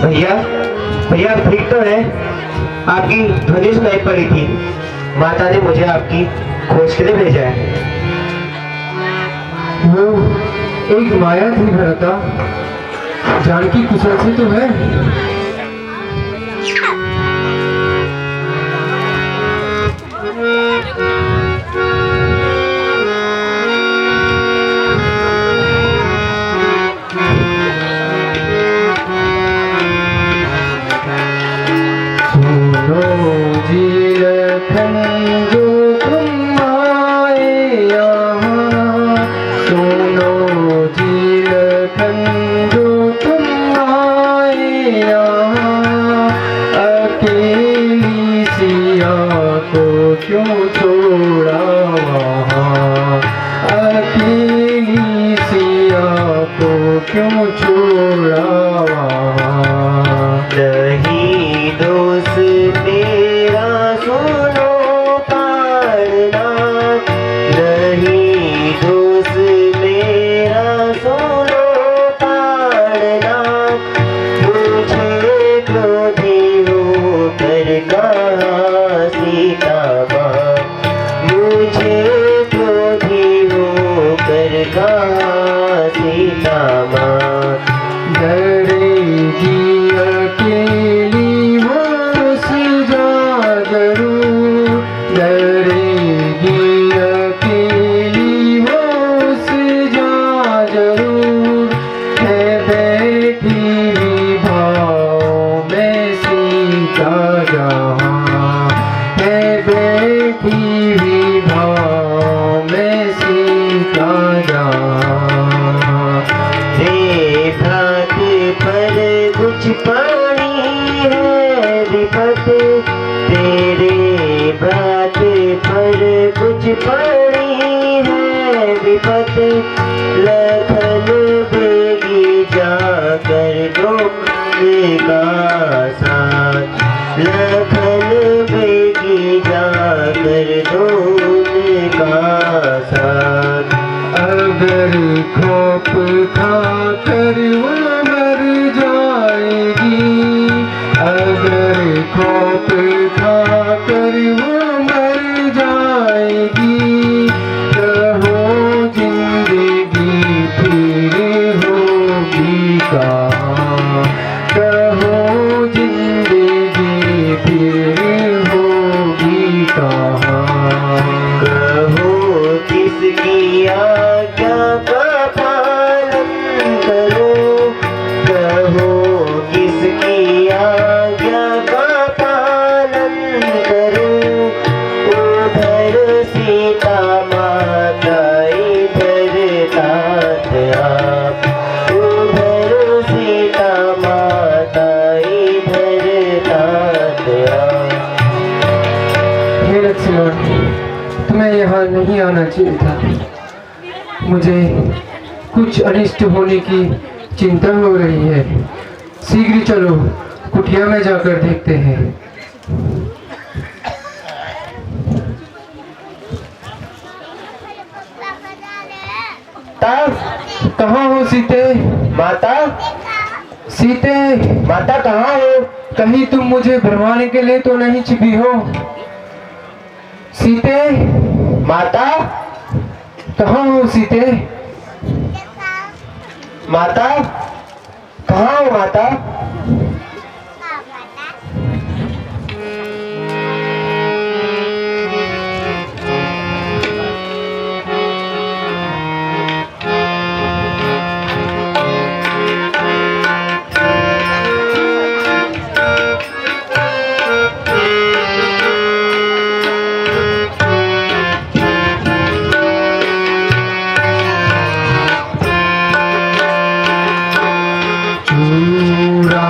भैया भैया आप ठीक तो है? आपकी ध्वनि सुनाई पड़ी थी। माता ने मुझे आपकी खोज के लिए भेजा है। वो एक माया थी भरता, जानकी कुशल से तो है। क्यों छोड़ा वहाँ, अकेली सिया को क्यों छोड़ा वहाँ। नहीं दोस्त तेरा सुनो पारना, नहीं दोस्त मेरा सुनो पारना, मुझे क्रोधी होकर कहा सीता माँ, मुझे क्रोधी होकर कहा सीता माँ। डरेगी अकेली वो सजा जरूर, डरेगी अकेली वो सजा जरूर, है बैठी भाव में सीता जहाँ, है बैठी भाव में सीता जहाँ। भात पर कुछ पानी है विपत, तेरे भात पर कुछ पानी है विपत, लखन बेगी जाकर दो का साथ, लखन बेगी जाकर दो का साथ। अगर खौफ खा कर वो मर जाएगी, अगर खौफ खा कर वो मर जाएगी, कहो जिंदगी फिर होगी कहाँ, कहो जिंदगी फिर होगी कहाँ। कहो किसकी आज्ञा का पालन करो, कहो किसकी आज्ञा का पालन करो, उधर सीता माता इधर तात आप, उधर सीता माता इधर तात आप। हे लक्ष्मण, तुम्हें यहाँ नहीं आना चाहिए था। मुझे कुछ अनिष्ट होने की चिंता हो रही है। शीघ्र चलो, कुटिया में जाकर देखते हैं। कहाँ हो सीते? माता सीते, माता कहाँ हो? कहीं तुम मुझे भरमाने के लिए तो नहीं छिपी हो? सीते, माता कहाँ हो सीते? माता कहाँ हो? माता चूड़ा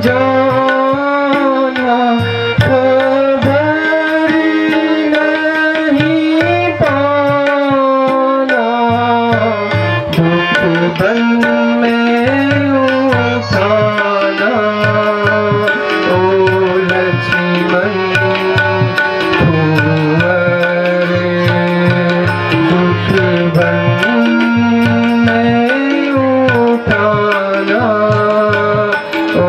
जाना खबर नहीं पाना दुख बन में उठाना ओ लक्ष्मण कुंवर दुख बन में उठाना ओ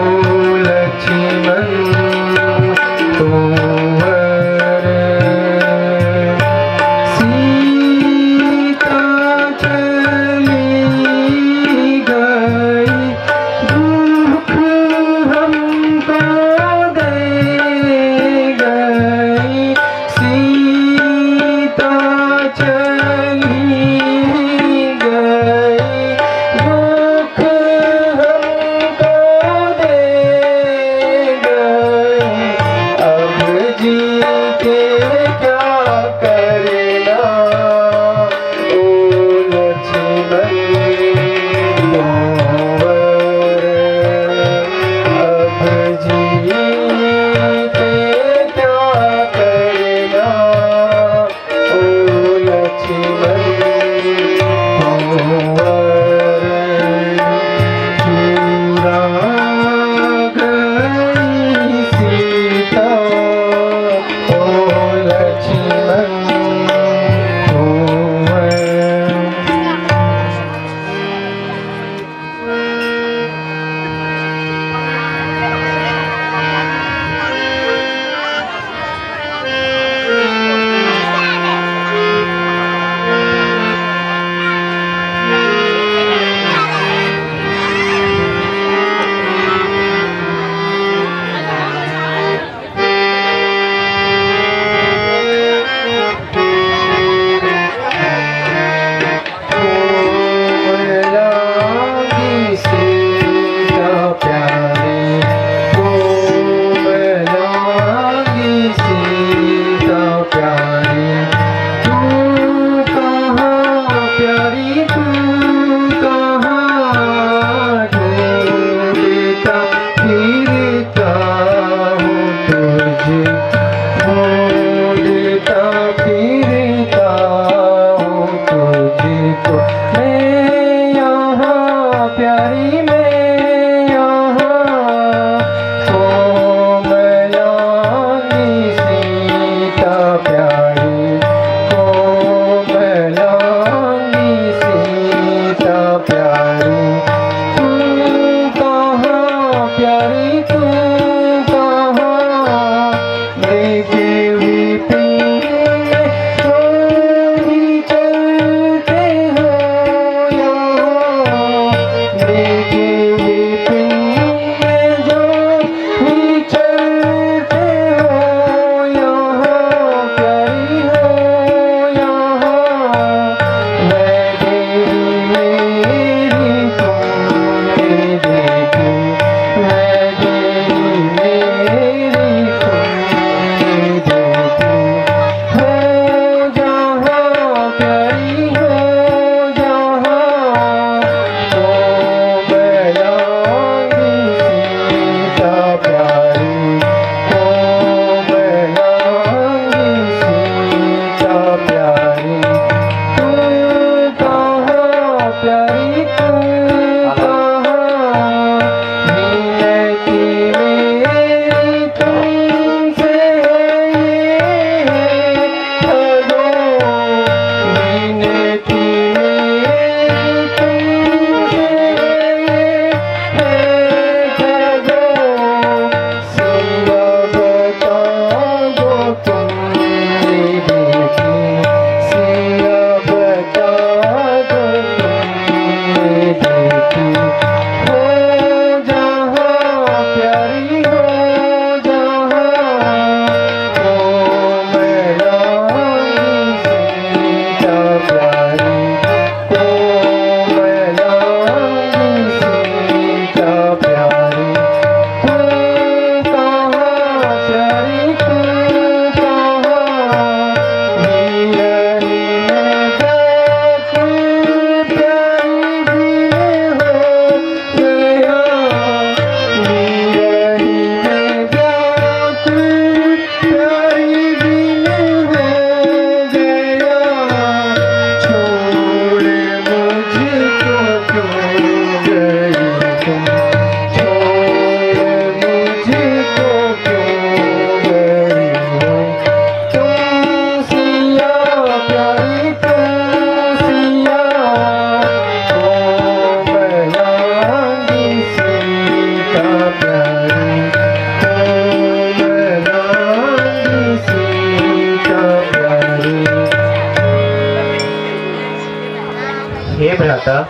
माता,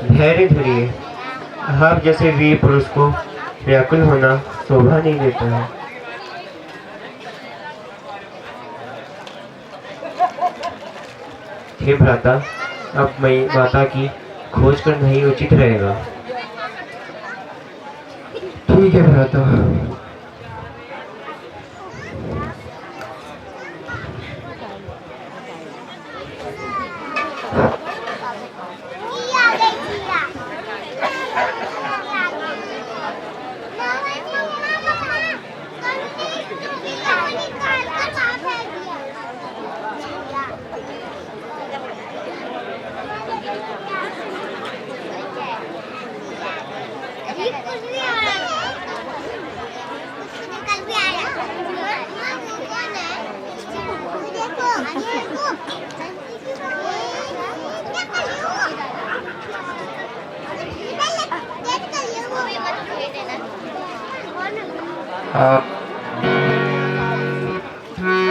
धैर्य धरिए। आप जैसे वीर पुरुष को व्याकुल होना शोभा नहीं देता है। हे भ्राता, अब मैं माता की खोज करना ही उचित रहेगा। ठीक है भ्राता।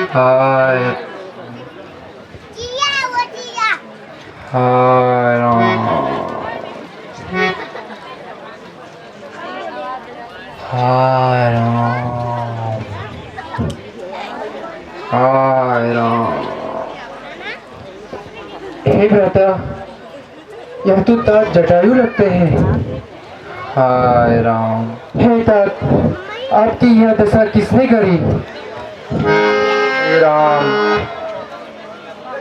हाय हाय राम, हाय राम, हाय राम। हे भ्राता, यह तो तात जटायु लगते हैं। हाय राम। हे तात, आपकी यह दशा किसने करी? हे राम,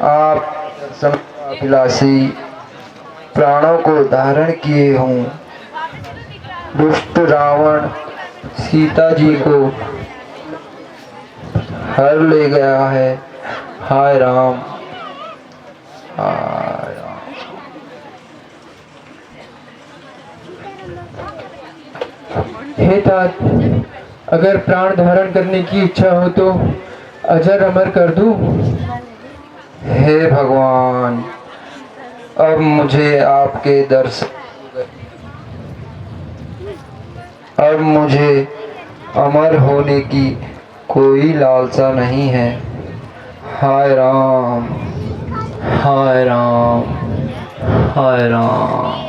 आप अभिलाषी प्राणों को धारण किए हूँ। दुष्ट रावण सीता जी को हर ले गया है। हाय राम, हाय राम। हे तात, अगर प्राण धारण करने की इच्छा हो तो अजर अमर कर दूं। हे भगवान, अब मुझे आपके दर्शन, अब मुझे अमर होने की कोई लालसा नहीं है। हाय राम, हाय राम, हाय राम।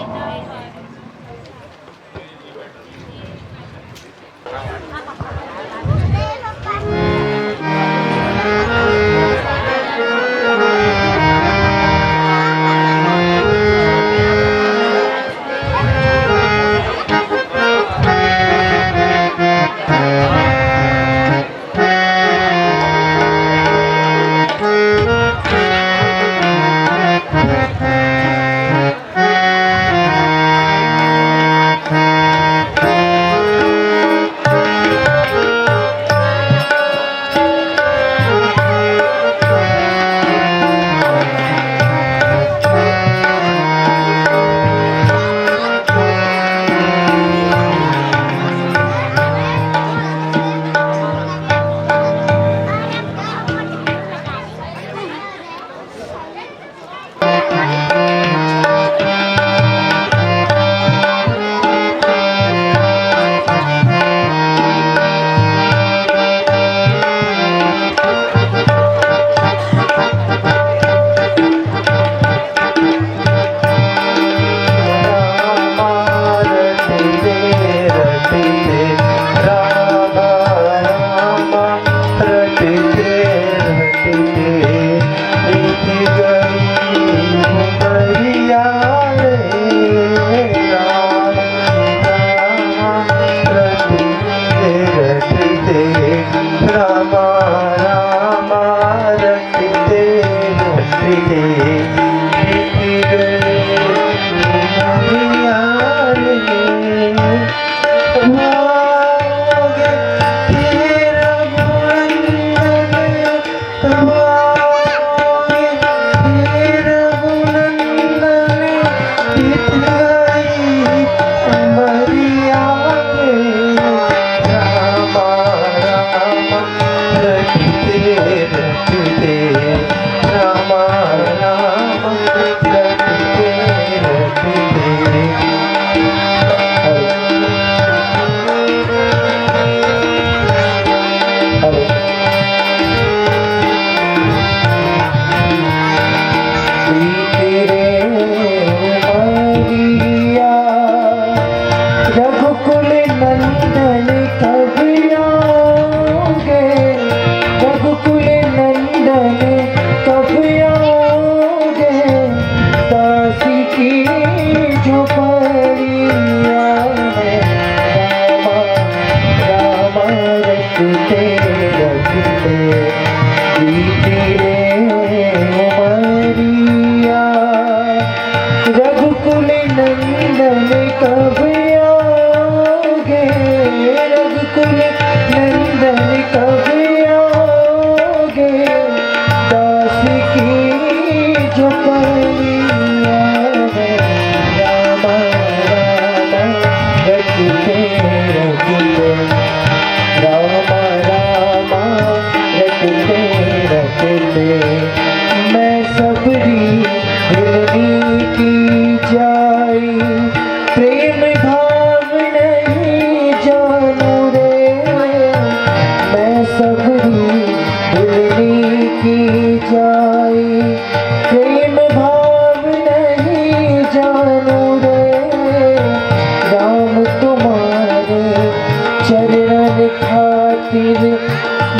चरण खातिर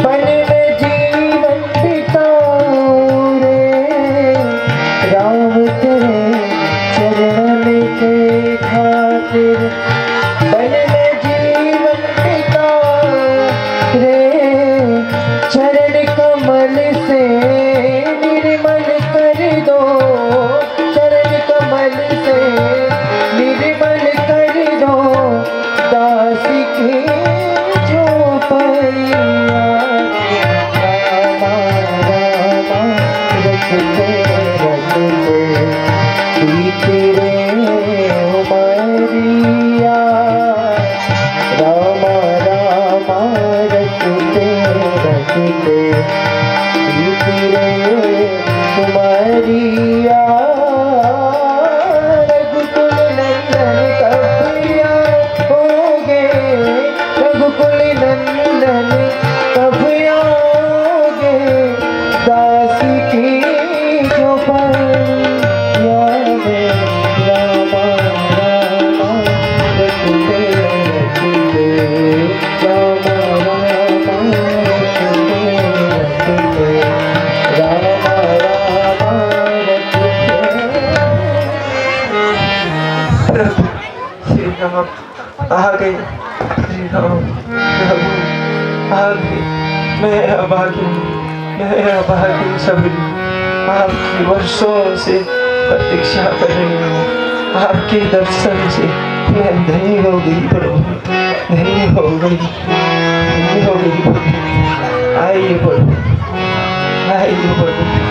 बन में जीवन बिताऊं रे राम तेरे चरण के खातिर बन में जीवन बिताऊं रे चरण कमल से निर्मल कर दो चरण कमल से निर्मल कर दो दास की झोपड़िया रामा रामा रखते रखते बीती रे उमरिया रामा रामा रखते रखते बीती रे उमरिया रघुकुल नंदन कब आओगे रघुकुल नंदन कब आओगे दास की झोपड़िया में रामा रामा रखते रखते रामा रामा रखते रखते रामा रामा रखते प्रभु श्री राम आ गए श्री राम प्रभु आ गए मैं अभागी सबरी आपकी वर्षों से प्रतीक्षा कर रही हूँ आपके दर्शन से मैं धन्य हो गई प्रभु धन्य हो गई प्रभु आइए प्रभु आइए प्रभु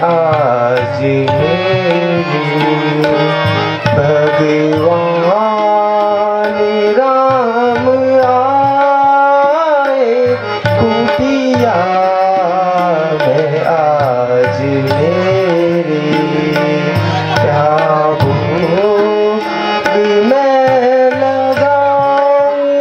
आज मेरी भगवान राम आए कुटिया में आज मेरी क्या भोग मैं लगाऊं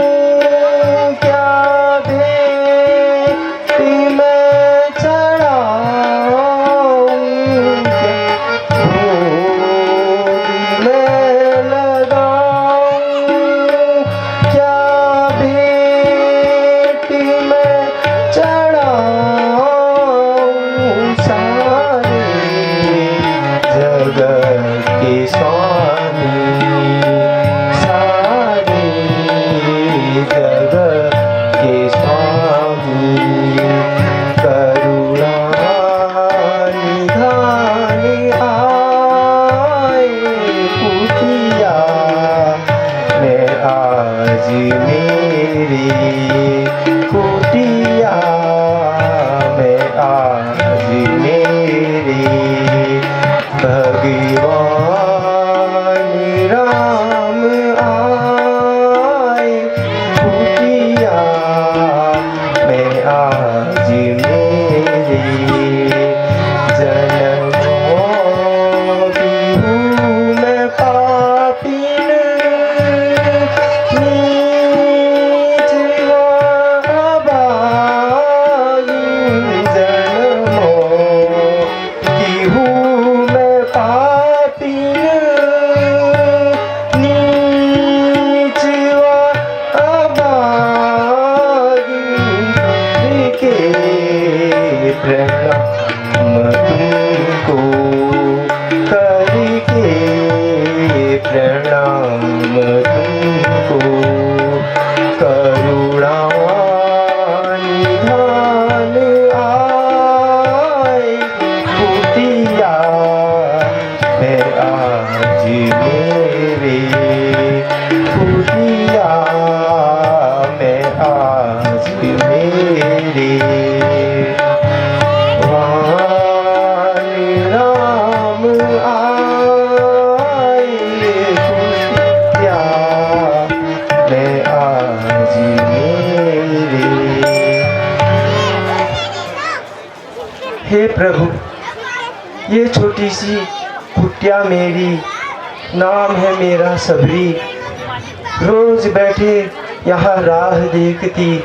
जी मेरे। हे प्रभु, ये छोटी सी कुटिया मेरी, नाम है मेरा सबरी। रोज बैठे यहाँ राह देखती,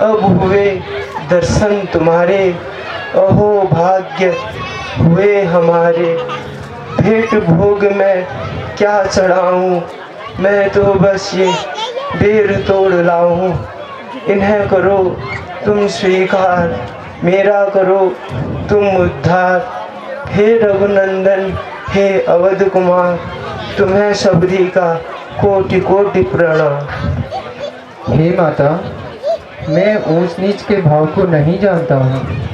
अब हुए दर्शन तुम्हारे। अहो भाग्य हुए हमारे, भेंट भोग में क्या चढ़ाऊं, मैं तो बस ये बेर तोड़ लाऊं। इन्हें करो तुम स्वीकार, मेरा करो तुम उद्धार। हे रघुनंदन, हे अवध कुमार, तुम्हें सबरी का कोटि कोटि प्रणाम। हे माता, मैं ऊंच नीच के भाव को नहीं जानता हूँ।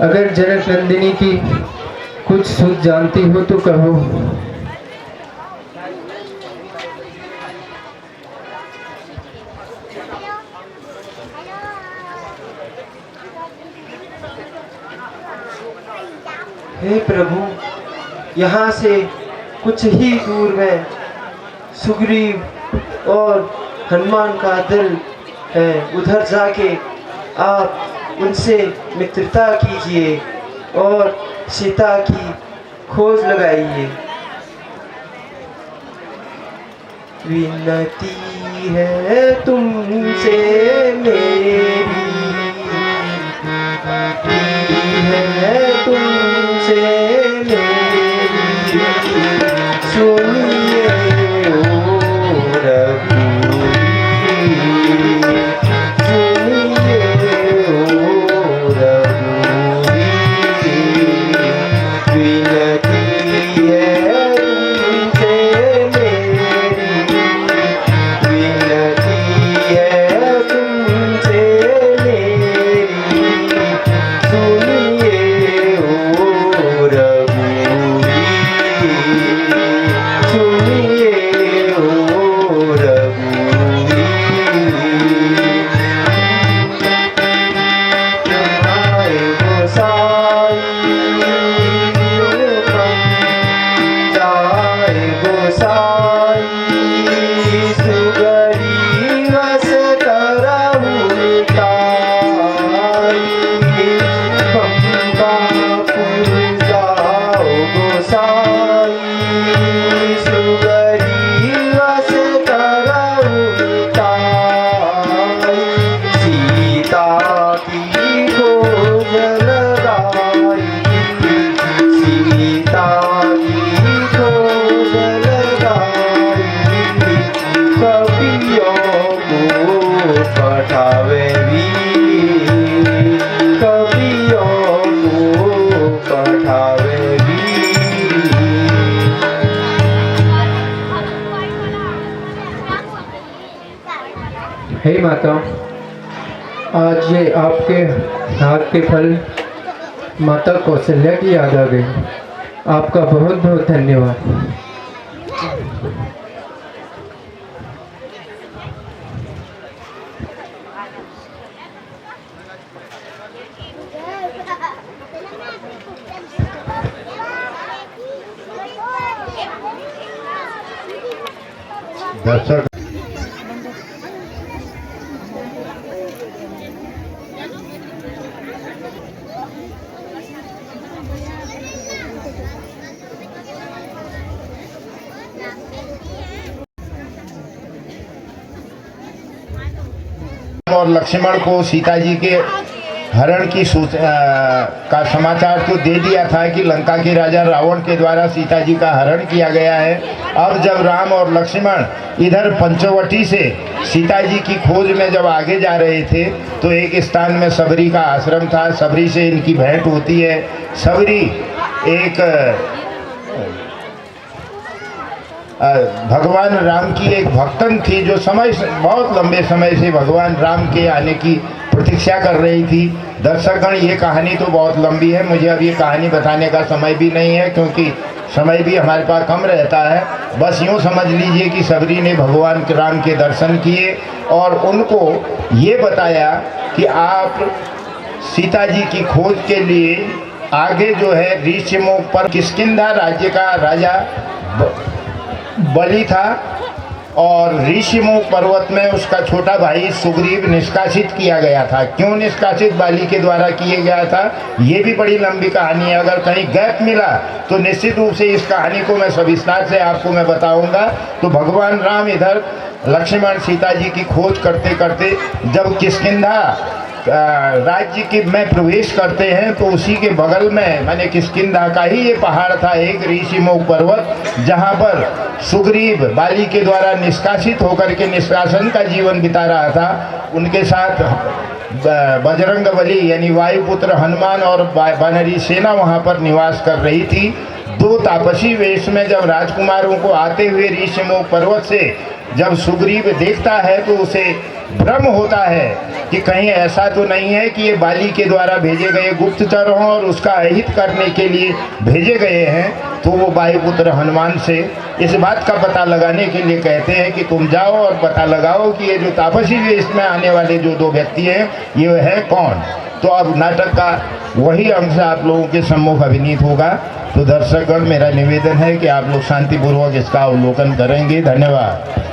अगर जनक नंदिनी की कुछ सुध जानती हो तो कहो। हे प्रभु, यहाँ से कुछ ही दूर में सुग्रीव और हनुमान का दल है। उधर जाके आप उनसे मित्रता कीजिए और सीता की खोज लगाइए। विनती है तुमसे मेरी, है तुमसे मेरी, सुनिए ओ रघुवीर। हे माता, आज ये आपके हाथ के फल माता कौशल्या की याद आ गई। आपका बहुत बहुत धन्यवाद। दर्शक और लक्ष्मण को सीता जी के हरण की का समाचार तो दे दिया था कि लंका के राजा रावण के द्वारा सीता जी का हरण किया गया है। अब जब राम और लक्ष्मण इधर पंचवटी से सीता जी की खोज में जब आगे जा रहे थे तो एक स्थान में सबरी का आश्रम था। सबरी से इनकी भेंट होती है। सबरी एक भगवान राम की एक भक्तन थी जो बहुत लंबे समय से भगवान राम के आने की प्रतीक्षा कर रही थी। दर्शकगण, ये कहानी तो बहुत लंबी है, मुझे अब ये कहानी बताने का समय भी नहीं है क्योंकि समय भी हमारे पास कम रहता है। बस यूँ समझ लीजिए कि सबरी ने भगवान राम के दर्शन किए और उनको ये बताया कि आप सीता जी की खोज के लिए आगे जो है ऋषिमुख पर किष्किंधा राज्य का राजा बलि था और ऋषिमुख पर्वत में उसका छोटा भाई सुग्रीव निष्कासित किया गया था। क्यों निष्कासित बाली के द्वारा किया गया था, ये भी बड़ी लंबी कहानी है। अगर कहीं गैप मिला तो निश्चित रूप से इस कहानी को मैं सविस्तार से आपको मैं बताऊंगा। तो भगवान राम इधर लक्ष्मण सीता जी की खोज करते करते जब किष्किंधा राज्य के में प्रवेश करते हैं तो उसी के बगल में माने किष्किंधा का ही ये पहाड़ था, एक ऋषिमुख पर्वत, जहाँ पर सुग्रीव बाली के द्वारा निष्कासित होकर के निष्कासन का जीवन बिता रहा था। उनके साथ बजरंगबली यानी वायुपुत्र हनुमान और वानरी सेना वहाँ पर निवास कर रही थी। दो तापसी वेश में जब राजकुमारों को आते हुए ऋषिमुख पर्वत से जब सुग्रीव देखता है तो उसे भ्रम होता है कि कहीं ऐसा तो नहीं है कि ये बाली के द्वारा भेजे गए गुप्तचर हों और उसका अहित करने के लिए भेजे गए हैं। तो वो वायुपुत्र हनुमान से इस बात का पता लगाने के लिए कहते हैं कि तुम जाओ और पता लगाओ कि ये जो तापसी वेश में आने वाले जो दो व्यक्ति हैं ये है कौन। तो अब नाटक का वही अंश आप लोगों के सम्मुख अभिनीत होगा। तो दर्शकगण, मेरा निवेदन है कि आप लोग शांतिपूर्वक इसका अवलोकन करेंगे। धन्यवाद।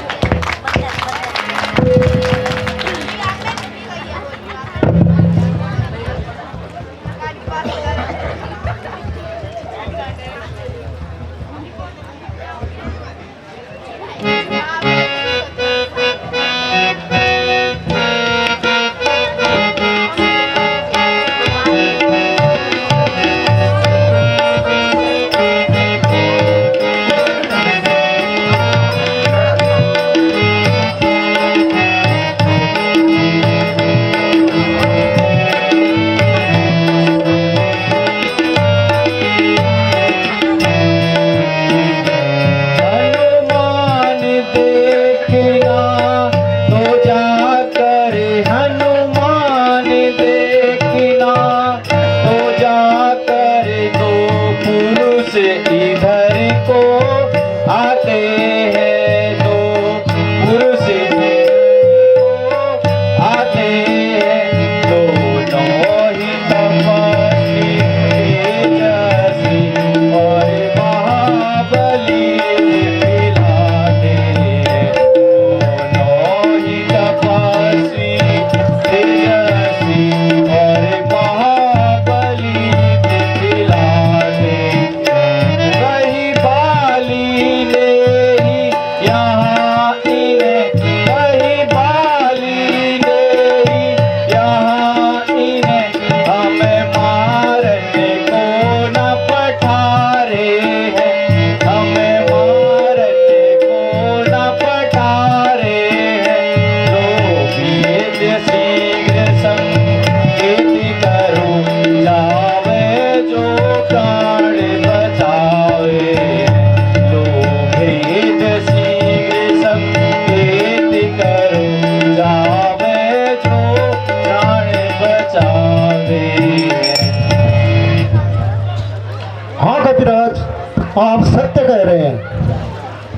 आप सत्य कह रहे हैं।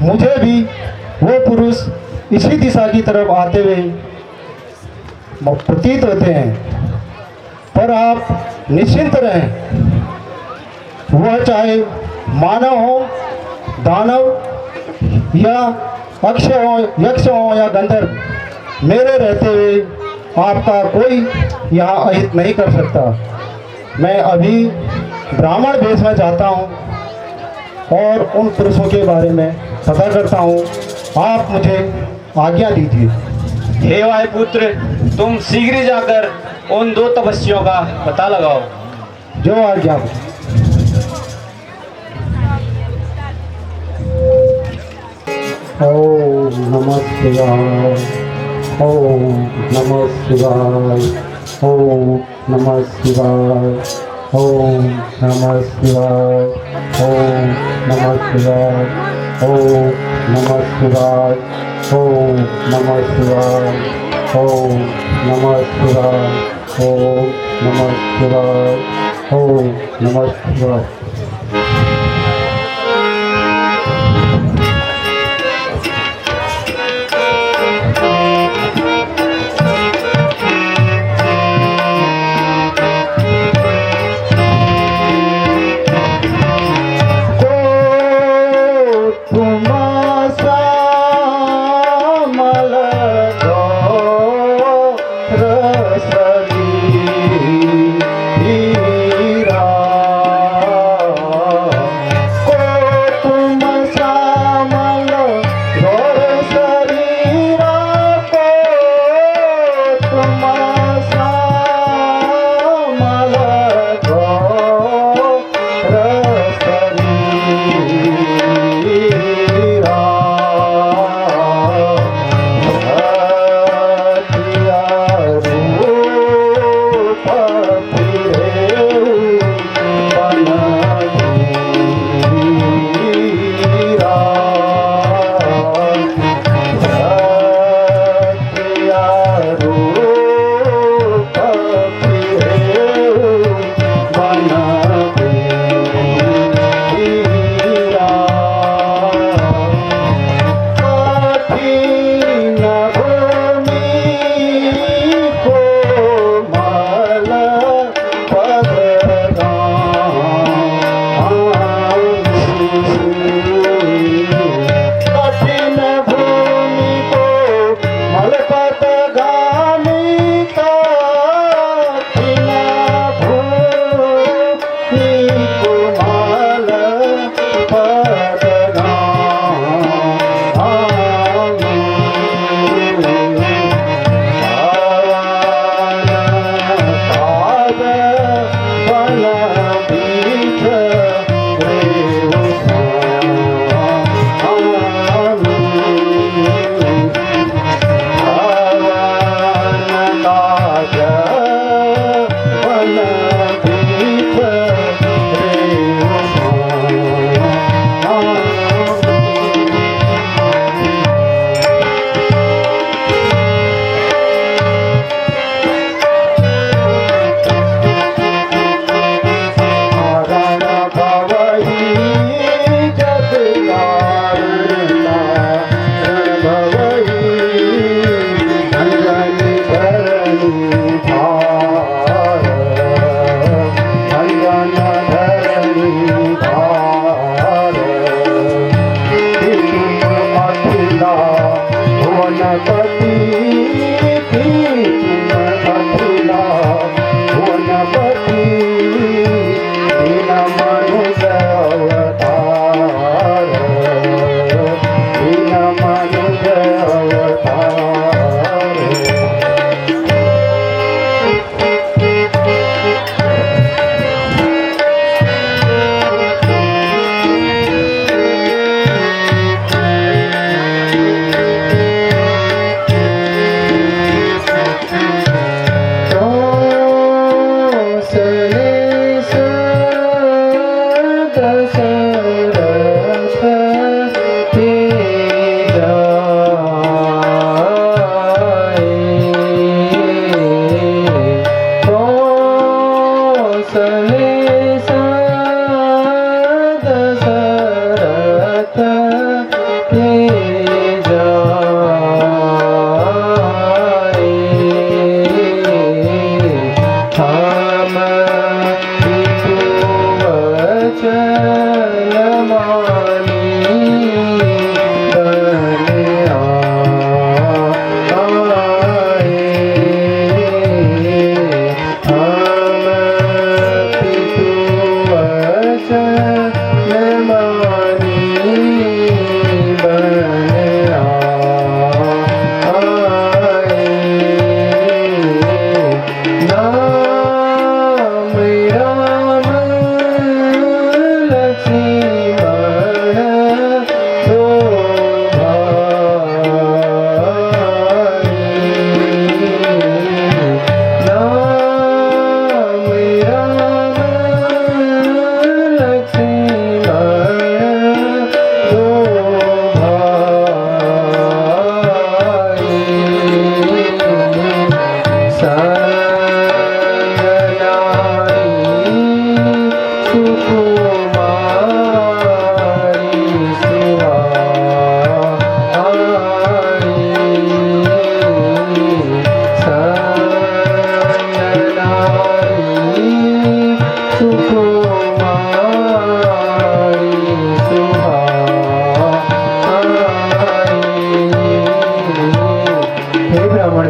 मुझे भी वो पुरुष इसी दिशा की तरफ आते हुए प्रतीत होते हैं, पर आप निश्चिंत रहें। वह चाहे मानव हो, दानव या अक्षय हो, यक्ष हो या गंधर्व, मेरे रहते हुए आपका कोई यहाँ अहित नहीं कर सकता। मैं अभी ब्राह्मण वेश में जाता हूँ और उन पुरुषों के बारे में पता करता हूँ। आप मुझे आज्ञा दीजिए। हे वायुपुत्र, तुम शीघ्र ही जाकर उन दो तपस्वियों का पता लगाओ। जो आज्ञा। ओम नमः शिवाय, ओम नमः शिवाय, ओम नमः शिवाय, ओम नमः शिवाय, ओम नमः शिवाय, ओम नमः शिवाय, ओम नमः शिवाय, ओम नमः शिवाय, ओम नमः शिवाय, ओम नमः शिवाय।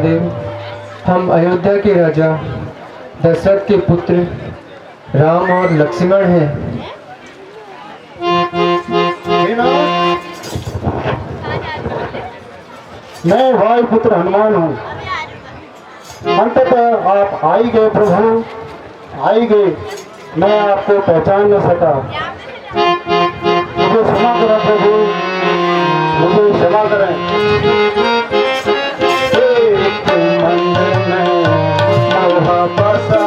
महादेव, हम अयोध्या के राजा दशरथ के पुत्र राम और लक्ष्मण हैं। मैं वायुपुत्र हनुमान हूँ। अंततः आप आ ही गए प्रभु, आ ही गए। मैं आपको पहचान न सका, मुझे क्षमा करें प्रभु, मुझे क्षमा करें। एक मंदिर में मोहा बसा,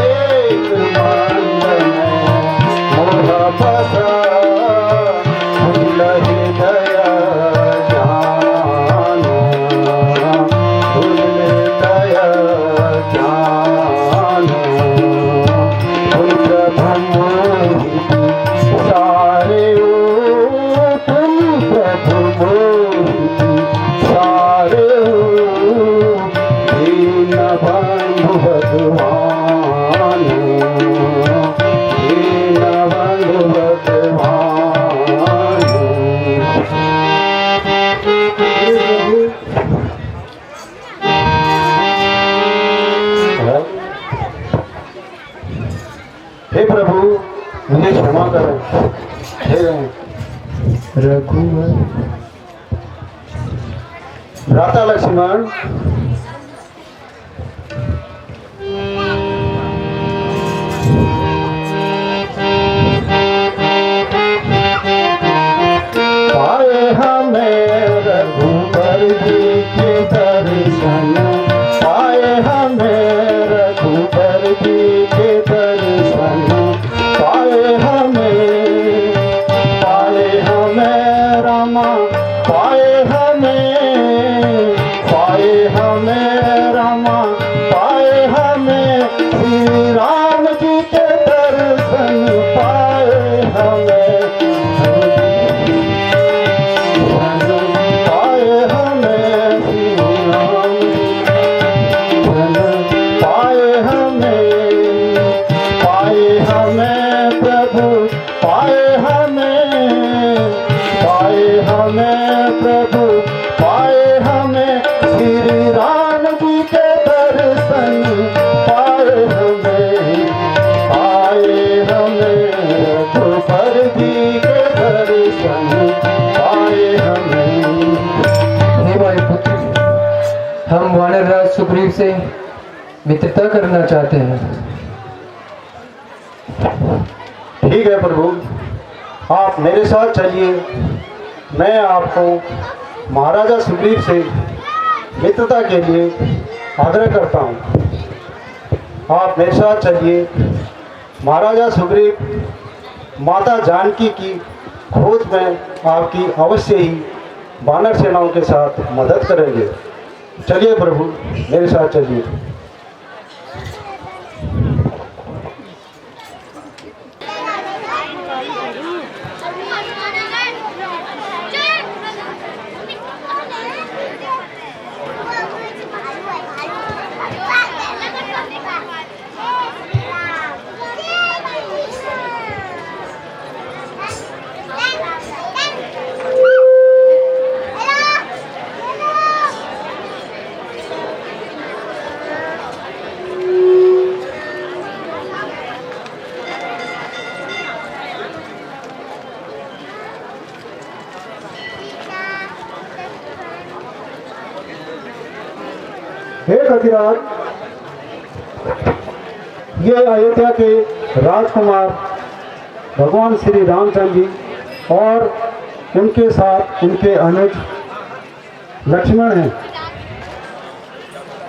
एक मंदिर में मोहा बसा, भूल हृदय जानो, भूल हृदय जानो, तुम प्रभु मोहित सारे ओ, तुम प्रभु मोहित सारे ओ, दीन बंधु भगवान, दीन बंधु भगवान। हे प्रभु, मुझे क्षमा करें। हे रघुवर भ्राता लक्ष्मण, पाए हमें रघुवर जी के दर्शन, पाए हमें रघुवर जी के दर्शन, पाए हमें रामा, पाए हमें रामा, पाए हमें श्री राम जी के दर्शन, पाए हमें, पाए हमें श्री राम, पाए हमें प्रभु, पाए हमें प्रभु, पाए हमें श्री राम जी के दर्शन, पाए हमें रघुवर जी के दर्शन, पाए हमें। हे वायुपुत्र, हम वानर राज सुग्रीव से मित्रता करना चाहते हैं। ठीक है प्रभु, आप मेरे साथ चलिए। मैं आपको महाराजा सुग्रीव से मित्रता के लिए आग्रह करता हूँ। आप मेरे साथ चलिए। महाराजा सुग्रीव माता जानकी की खोज में आपकी अवश्य ही वानर सेनाओं के साथ मदद करेंगे। चलिए प्रभु, मेरे साथ चलिए। हे खतिराज, ये अयोध्या के राजकुमार भगवान श्री रामचंद्र जी और उनके साथ उनके अनुज लक्ष्मण हैं।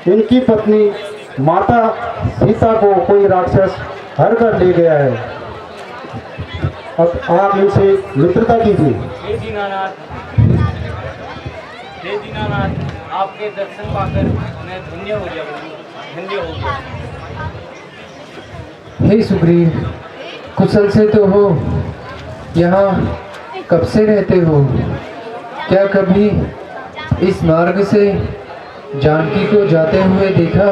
इनकी पत्नी माता सीता को कोई राक्षस हर कर ले गया है। अब आप इनसे मित्रता कीजिए। हे दीनानाथ, हे दीनानाथ, आपके दर्शन पाकर मैं धन्य हो गया, धन्य हो गया। हे सुग्रीव, कुशल से तो हो? यहाँ कब से रहते हो? क्या कभी इस मार्ग से जानकी को जाते हुए देखा?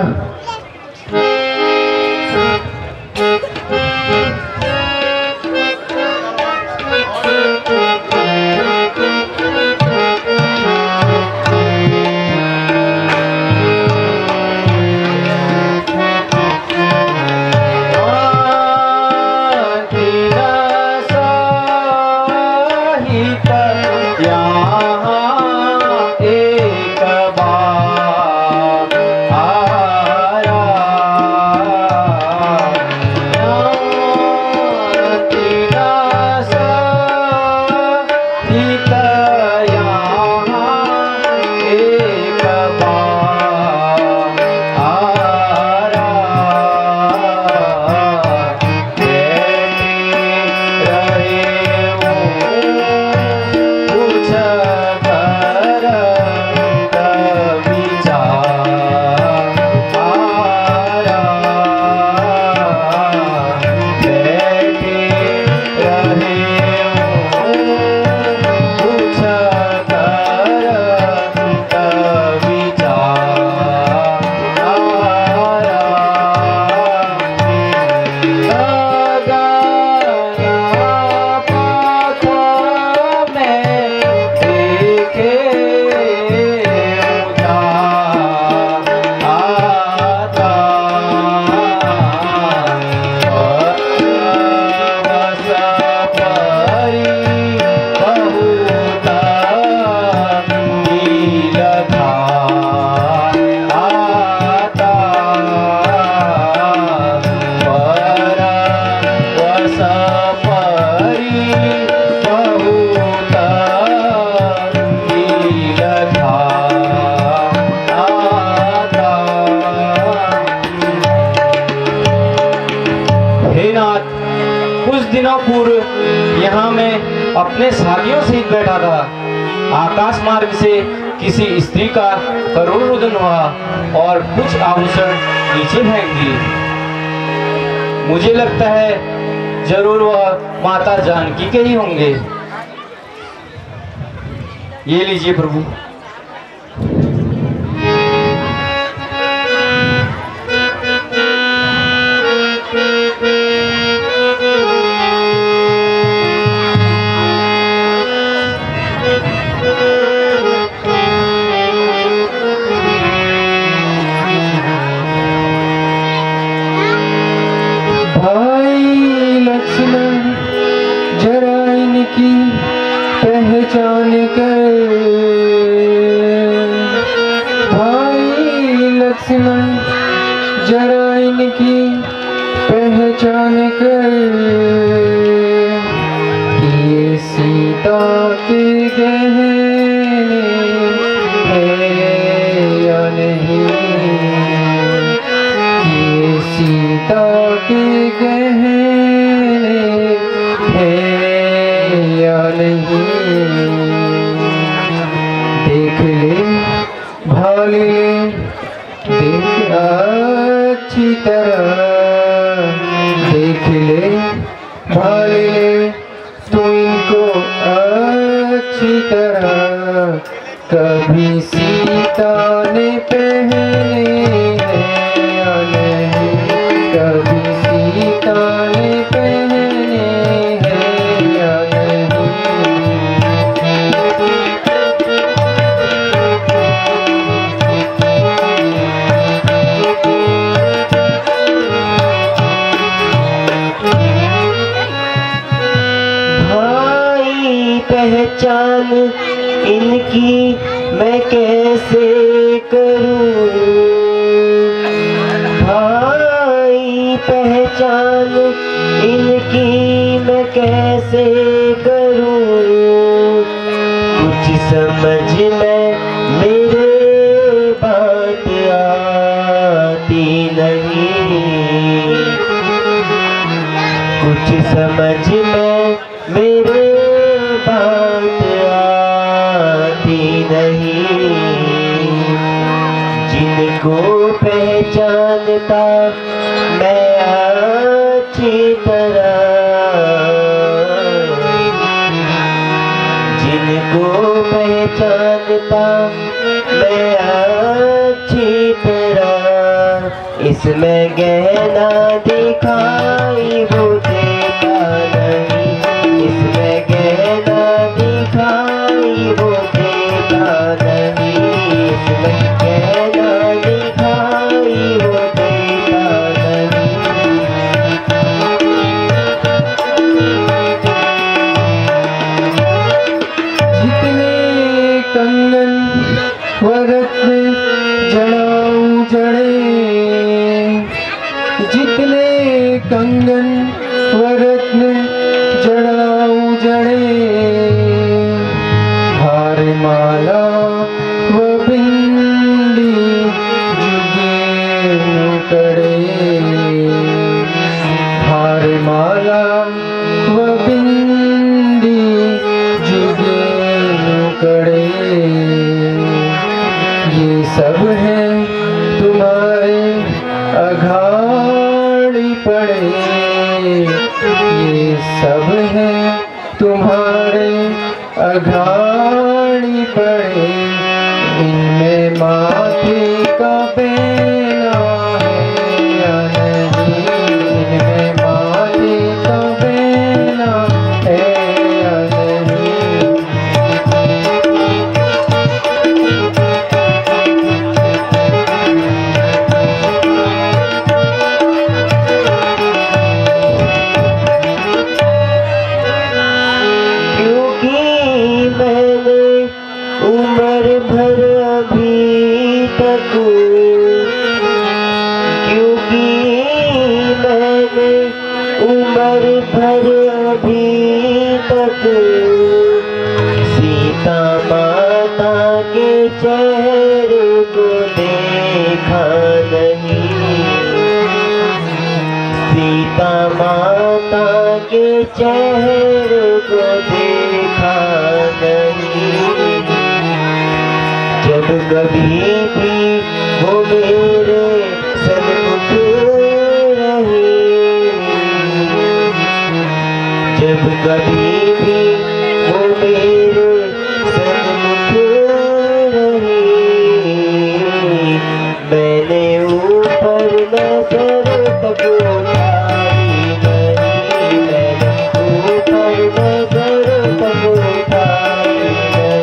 दिनों पूर्व यहाँ मैं अपने साथियों सहित बैठा था। आकाश मार्ग से किसी स्त्री का करुण रुदन हुआ और कुछ आभूषण नीचे फेंक दिए। मुझे लगता है जरूर वह माता जानकी के ही होंगे। ये लीजिए प्रभु। जरा इनकी पहचान कर, भाई लक्ष्मण जरा इनकी पहचान कर, ये सीता के गहने हैं या नहीं, ये सीता के गहने या नहीं। देख ले भाल ले देख अच्छी तरह, देख ले भाल ले तू इनको अच्छी तरह। कभी सीता ने पहने हैं या नहीं, कभी सीता ने पहने पहचान इनकी मैं कैसे करूं, भाई पहचान इनकी मैं कैसे करूं। कुछ समझ में मेरे बात आती नहीं, कुछ समझ में मेरे बात आती नहीं। जिनको पहचानता मैं अच्छी तरह, जिनको पहचानता मैं अच्छी तरह। इसमें गहना दिखाई वो देता नहीं, इसमें गहना दिखाई वो देता नहीं, इसमें गहना दिखाई वो देता नहीं। जितने कंगन वरत्न जड़ाऊ जड़े, जितने कंगन वरत्न जड़ाऊ जड़े, हार माला व बिंदी जुगे नुकड़े, हार माला व बिंदी जुगे नुकड़े। ये सब है तुम्हारे अघाड़ी पड़े, ये सब है तुम्हारे अघाड़ी पड़े। इनमें माथे का बेना है या नहीं, इनमें माथे का बेना है या नहीं। उम्र भर अभी तक, क्योंकि मैंने उम्र भर अभी तक सीता माता के चेहरे को देखा नहीं, सीता माता के चेहरे को देखा नहीं, जब कभी भी वो मेरे सन्मुख रही, जब कभी भी वो मेरे सन्मुख रही, मैंने ऊपर नजर तक उठाई नहीं, मैंने ऊपर नजर तक उठाई नहीं।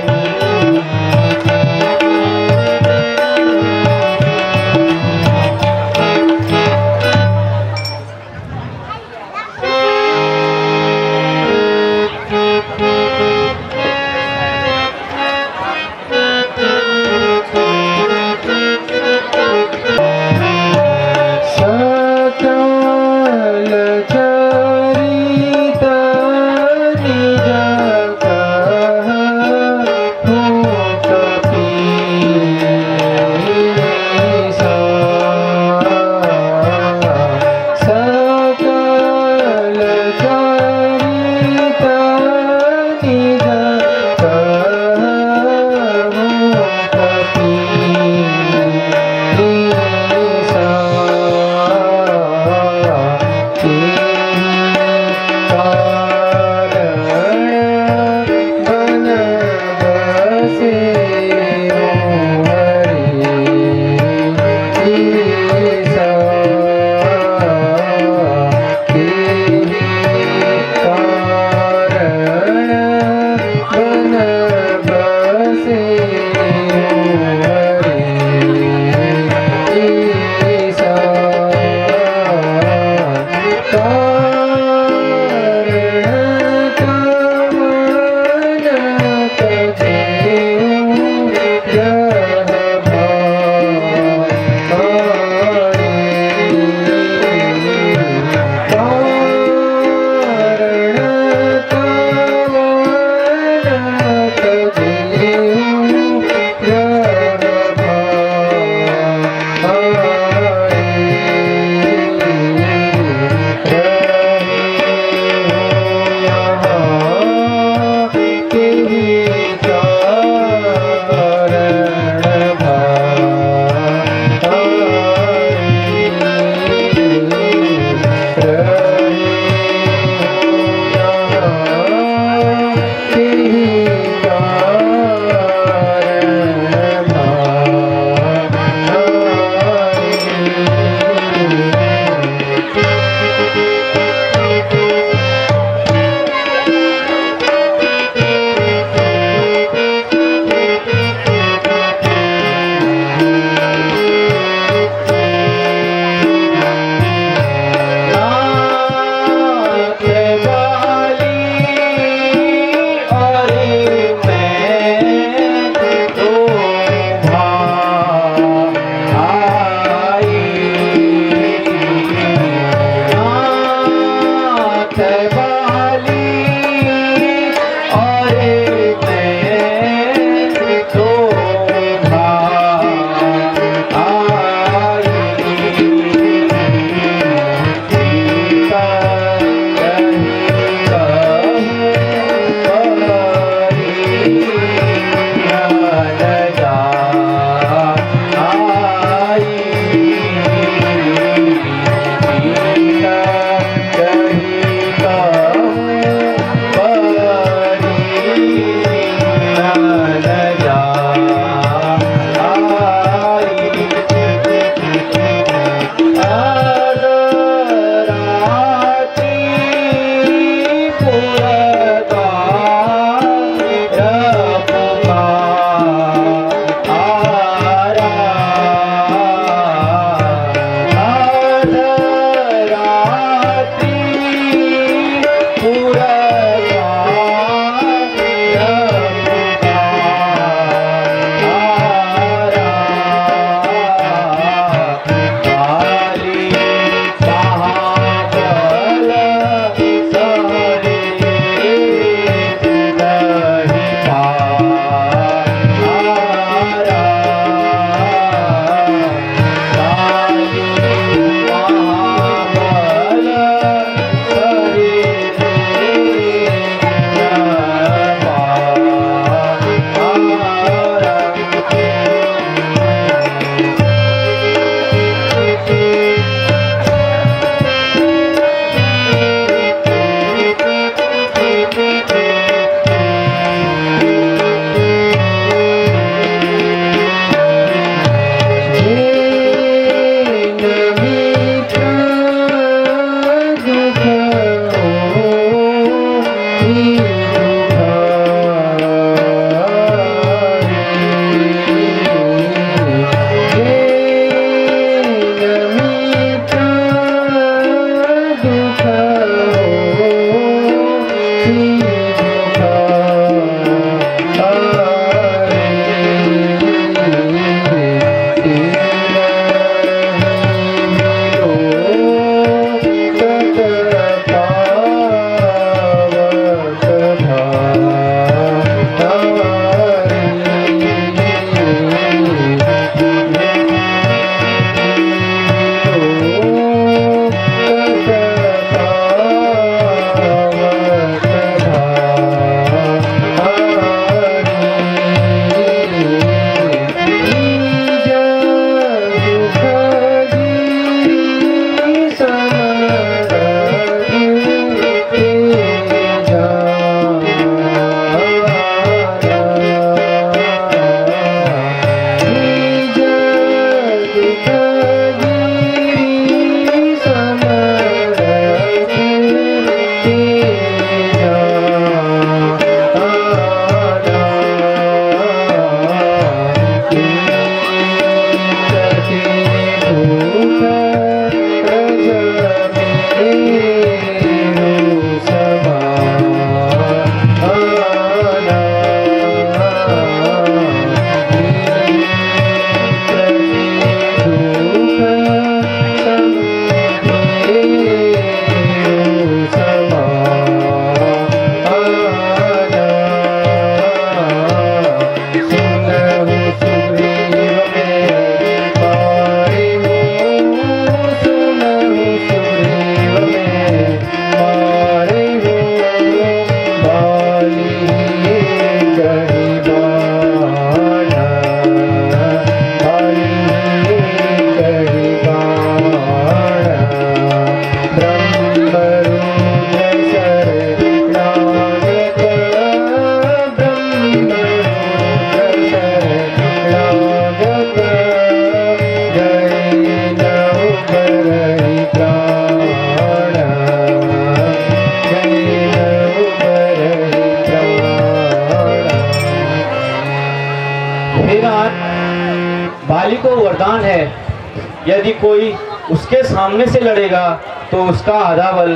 यदि कोई उसके सामने से लड़ेगा तो उसका आधा बल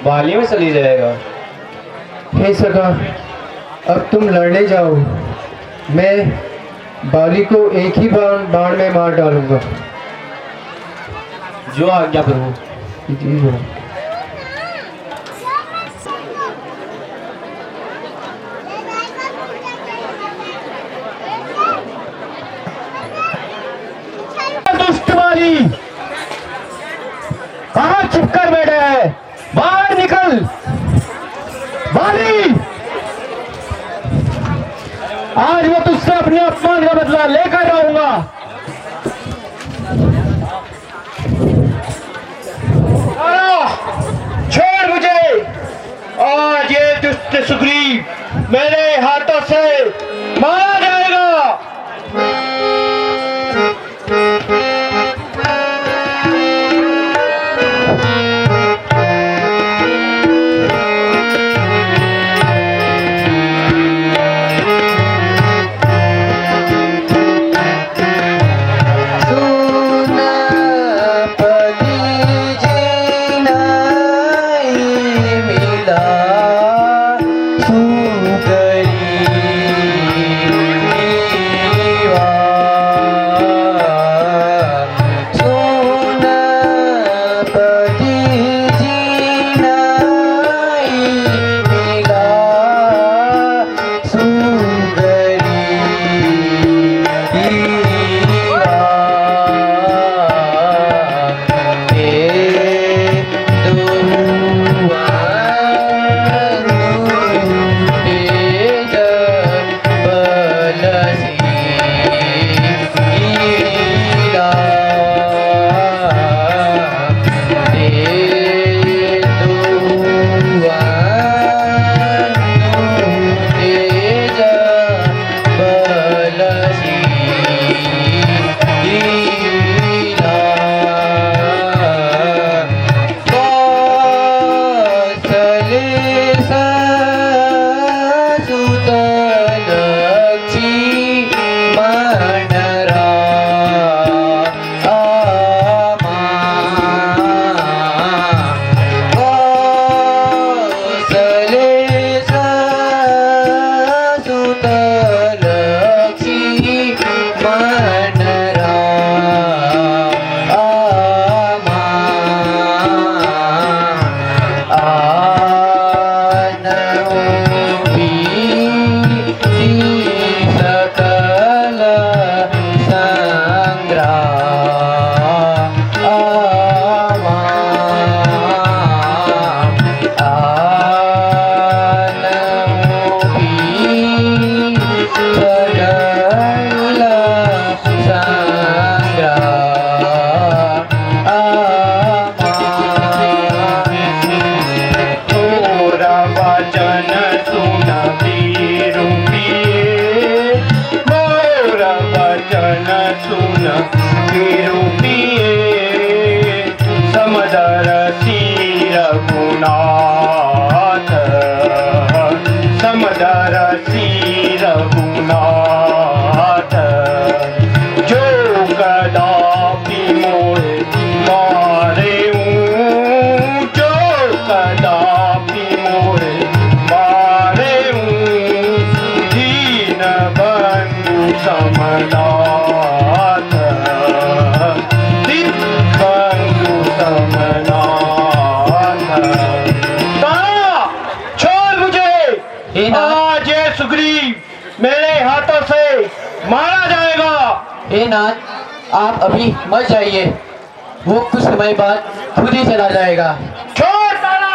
बाली में चली जाएगा। हे सखा, अब तुम लड़ने जाओ, मैं बाली को एक ही बाण में मार डालूंगा। जो आज्ञा प्रभु। जी हाँ। दुष्ट बाली, कहाँ छुप कर बैठा है? बाहर निकल बाली। आज मैं तुझसे अपने अपमान का बदला लेकर आऊंगा। छोड़ मुझे। आज ये दुष्ट सुग्रीव मेरे हाथों से मारा जाएगा। आज ये सुग्रीव मेरे हाथों से मारा जाएगा। हे नाथ, आप अभी मत जाइए, वो कुछ समय बाद खुद ही चला जाएगा। छोड़ तारा।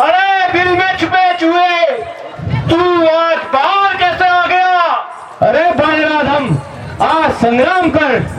अरे बिल में छुपे चूहे, तू आज बाहर कैसे आ गया? अरे बालराधम, आज संग्राम कर।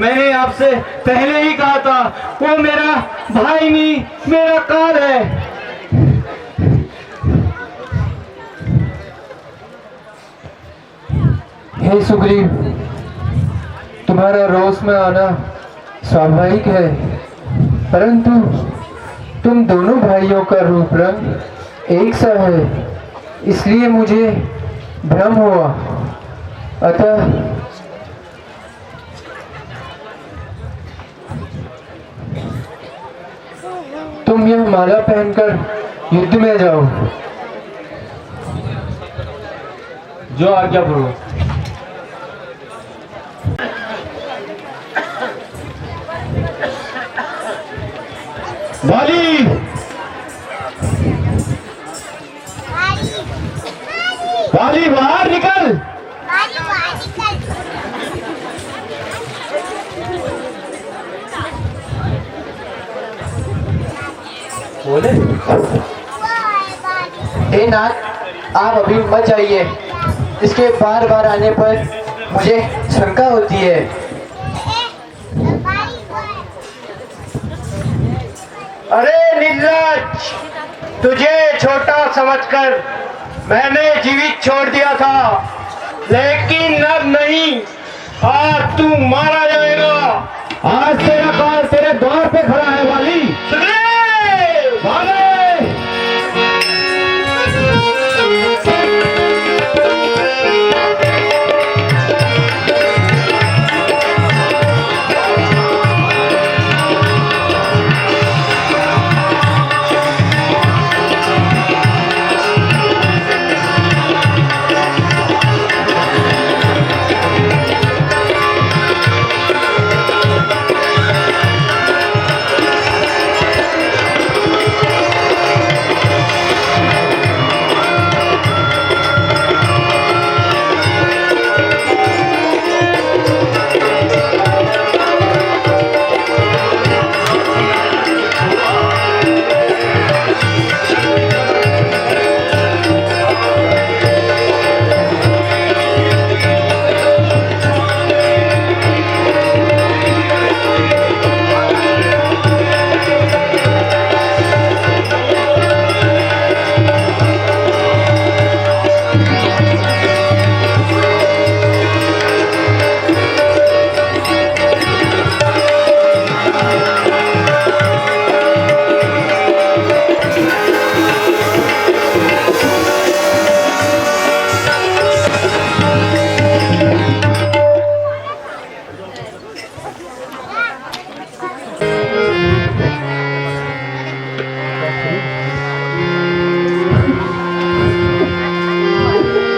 मैंने आपसे पहले ही कहा था, वो मेरा भाई नहीं, मेरा काल है। हे सुग्रीव, तुम्हारा रोष में आना स्वाभाविक है, परंतु तुम दोनों भाइयों का रूप रंग एक सा है, इसलिए मुझे भ्रम हुआ। अतः तुम यह माला पहनकर युद्ध में जाओ। जो आज्ञा प्रभु। वाली वाली बाहर निकल। बोले हे नाथ, आप अभी मत जाइए। इसके बार बार आने पर मुझे शंका होती है। अरे निर्लज्ज, तुझे छोटा समझकर मैंने जीवित छोड़ दिया था, लेकिन अब नहीं, आज तू मारा जाएगा। आज तेरा काल तेरे द्वार पे खड़ा है वाली। भागे।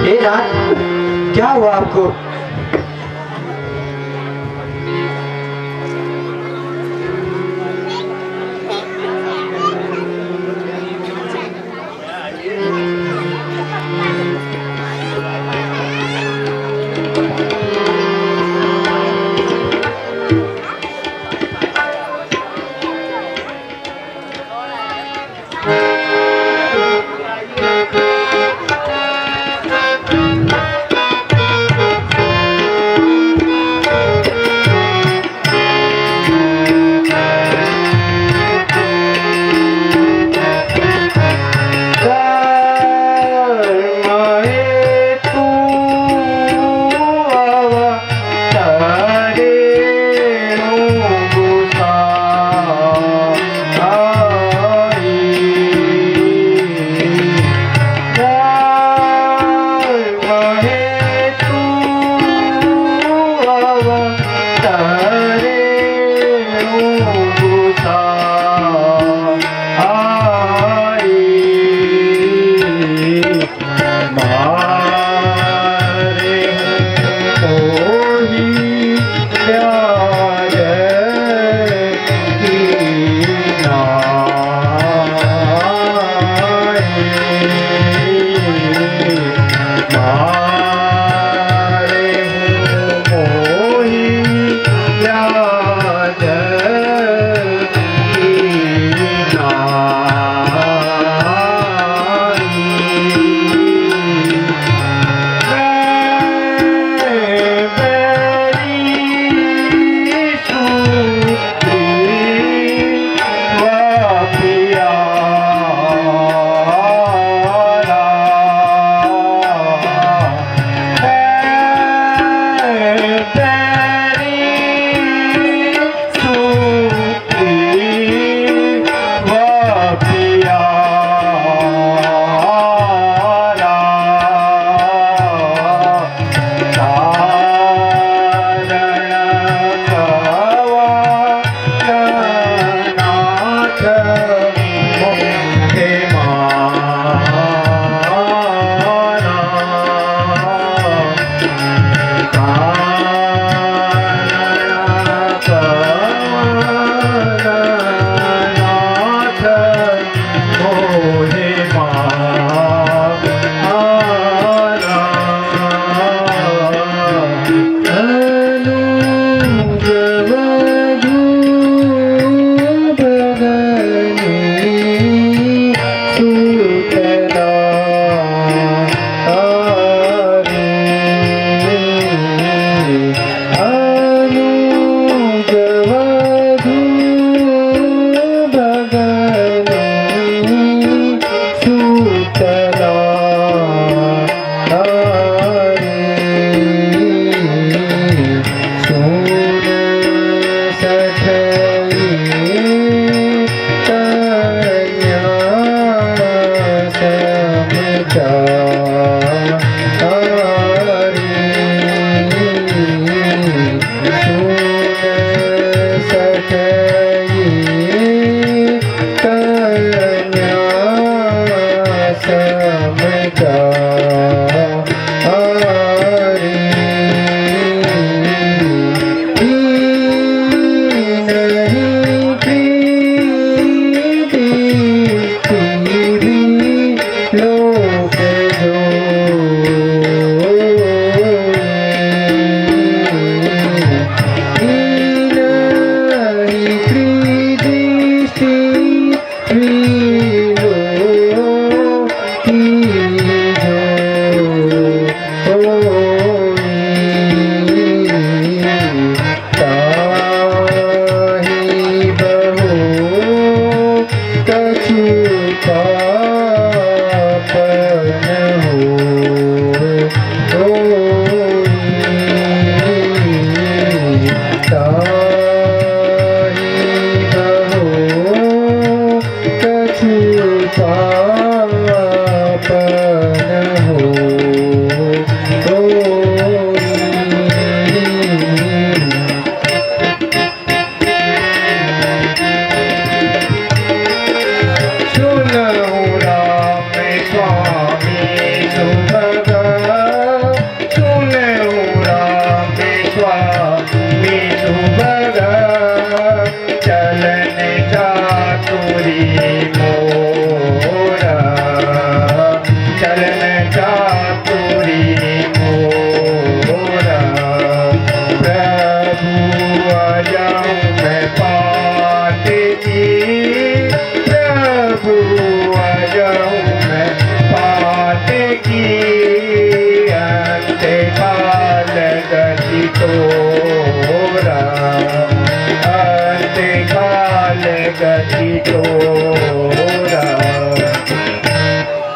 हे नाथ, क्या हुआ आपको?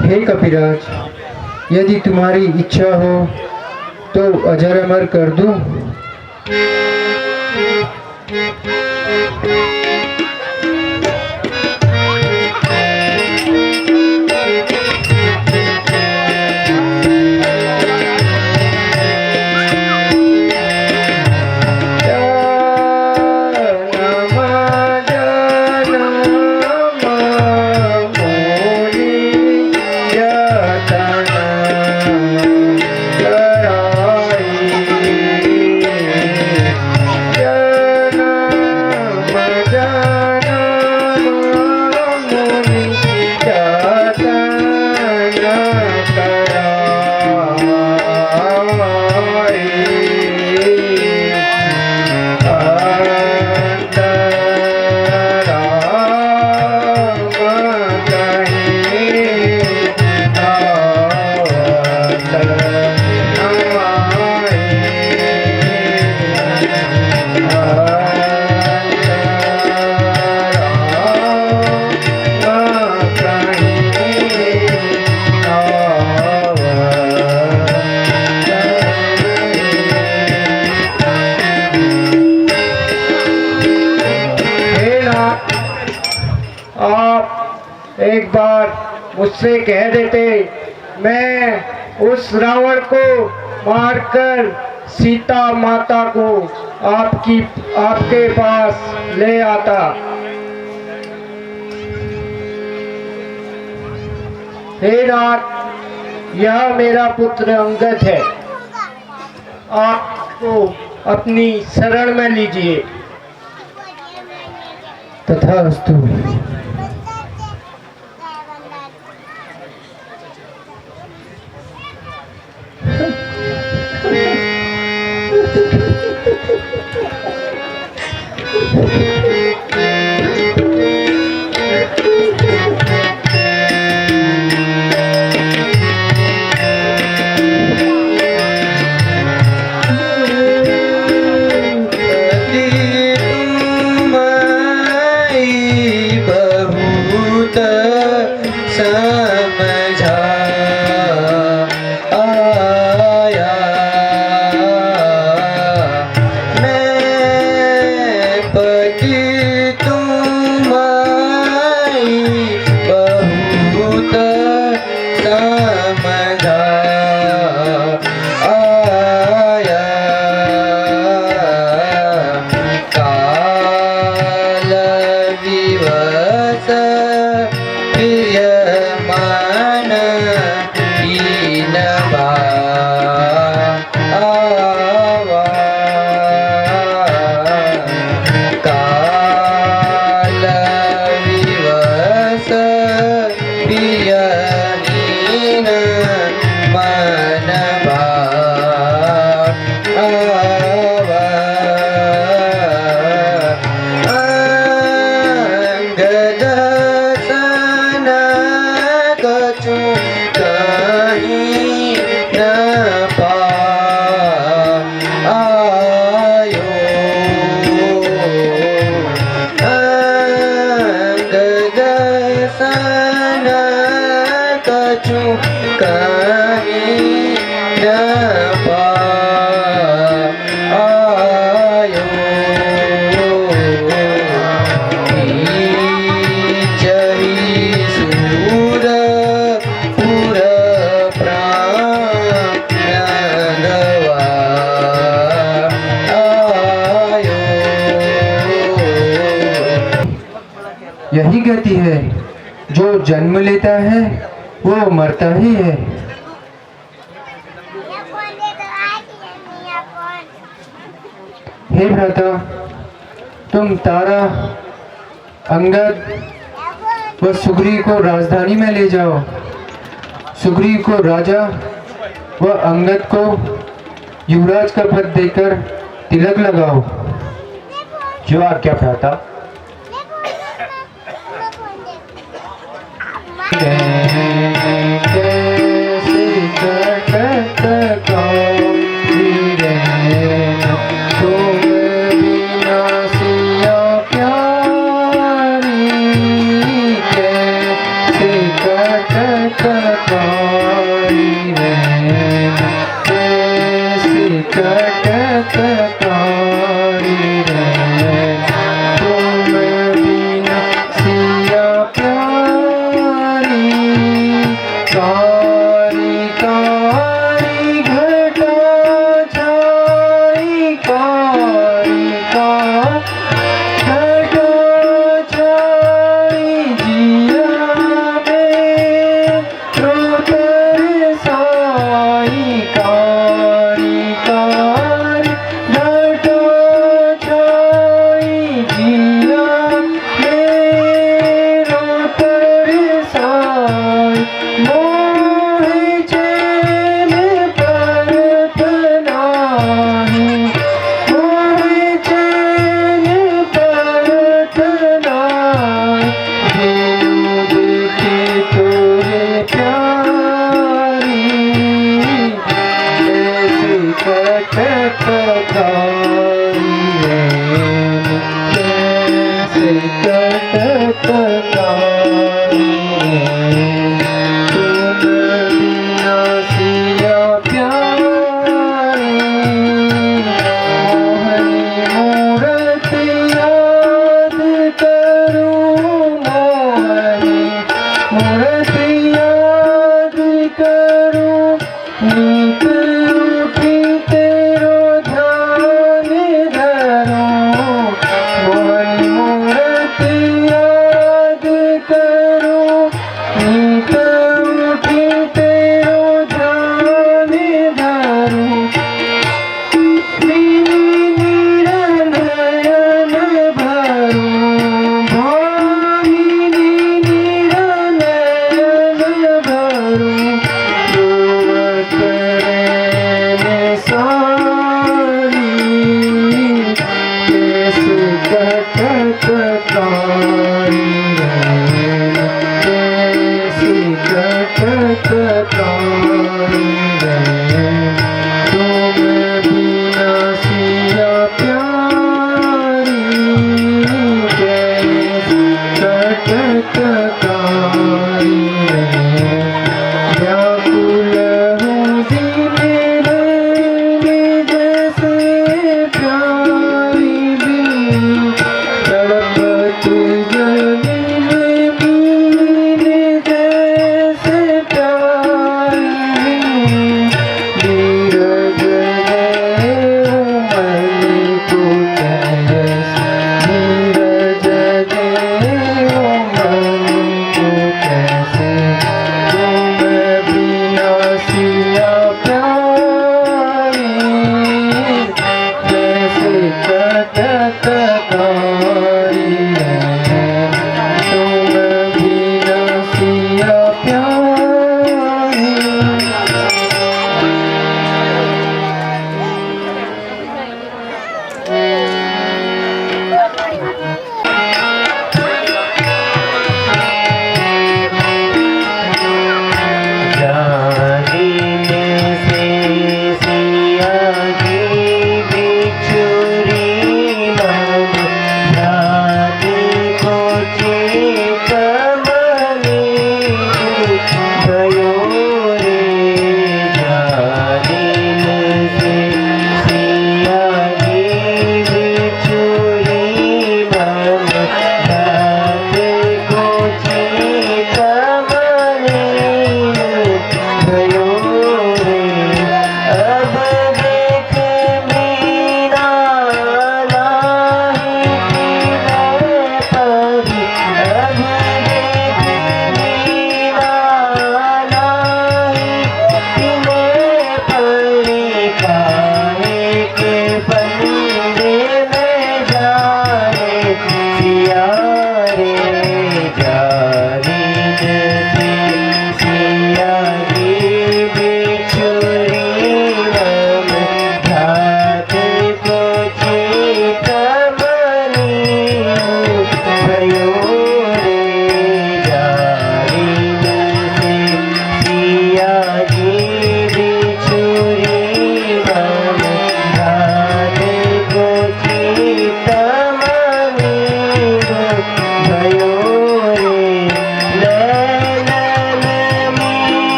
हे कपिराज, यदि तुम्हारी इच्छा हो तो अजर अमर कर दूं। आप एक बार मुझसे कह देते, मैं उस रावण को मारकर सीता माता को आपके पास ले आता। हे नाथ, यह मेरा पुत्र अंगद है, आपको अपनी शरण में लीजिए। तथास्तु। पति कछु कहीं न पायो। जही सूर पुर प्राणवा आयो। यही गति है, जो जन्म लेता है वो मरता ही है। हे भ्राता, तुम तारा, अंगद व सुग्रीव को राजधानी में ले जाओ। सुग्रीव को राजा व अंगद को युवराज का पद देकर तिलक लगाओ। जो आज्ञा भ्राता। कैसे कटत कांतिरेन, तुम बिना सिया प्यारी। कैसे कटत कांतिरेन, कैसे कटत कांतिरेन, तुम बिना सिया प्यारी। कारी कारी घटा छाई, कारी घटा छाई, जिया में रोतर साई। कारी कारी घटा छाई, जिया में रोतर साई। मोहे चैन परत नाही, मोहे चैन परत नाही। जेऊ देखे तोरे प्यारी, ऐसे कटत कांतिरेन, कैसे कटत कांतिरेन, तुम बिना सिया प्यारी। मोहनी मूरत याद करूं, मोहनी मूरत याद करूं। नीत उठी तेरो ध्यान धरूं, मोहनी मूरत याद करूं। नीत उठी तेरो ध्यान धरूं। निरनयन भरूं, भामिनी निरनयन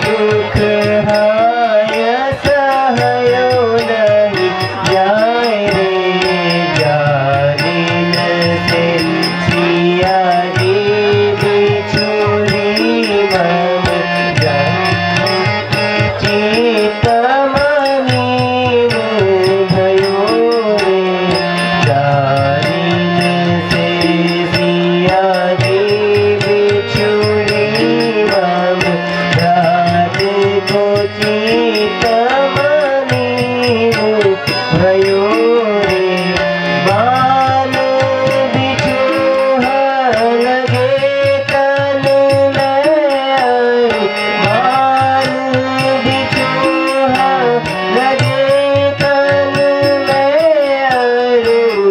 दुख हाय सहयो नहीं जाए रे जालिम से सिया जी बिछुरी मम चितमनी भयो रे जालिम से सिया जी बिछुरी मम रात को चितमनी भयो रे बाल बिछुहा लगे तन में बाल बिछुहा लगे तन में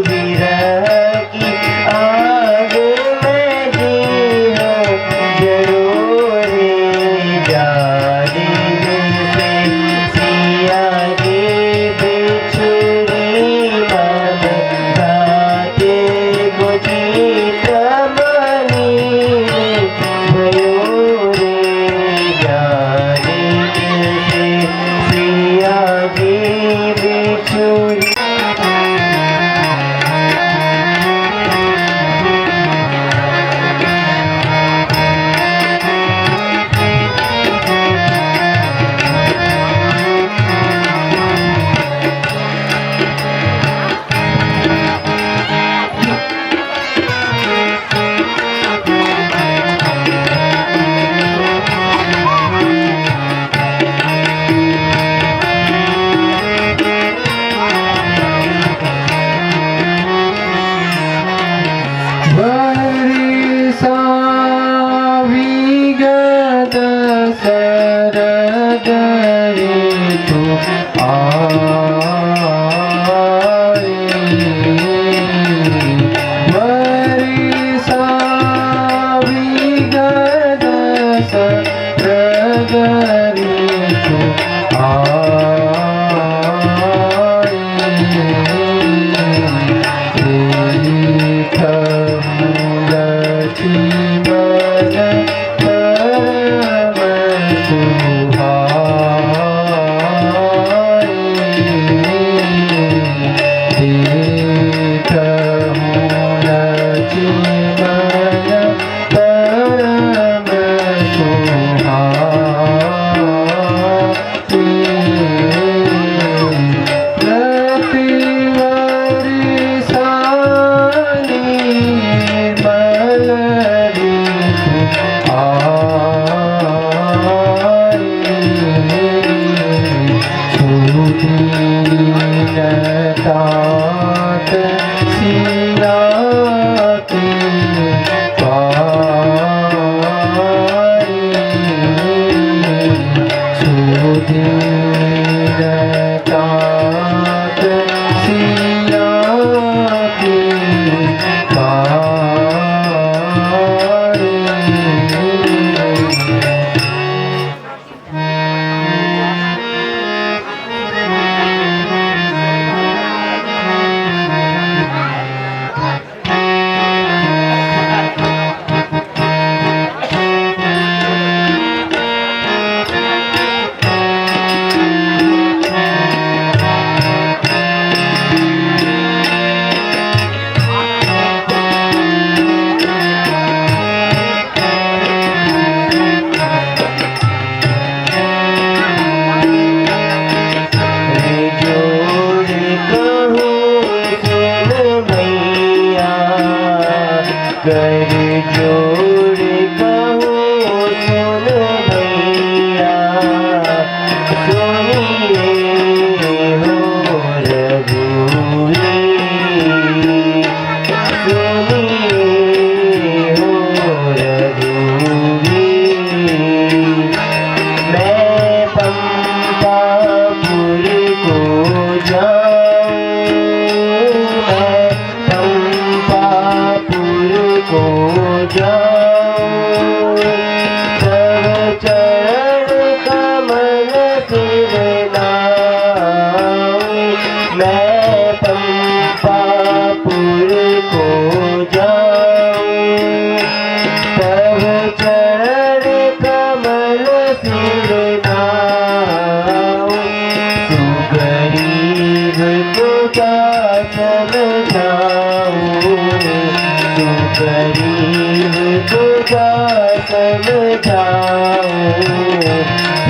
विरह की आग में जी जरूर जालिम से सिया जी बिछुरी मम राते को चितमनी भयो रे जालिम से सिया जी बिछुरी विगत शरद ऋतु वर्षा विगत शरद ऋतु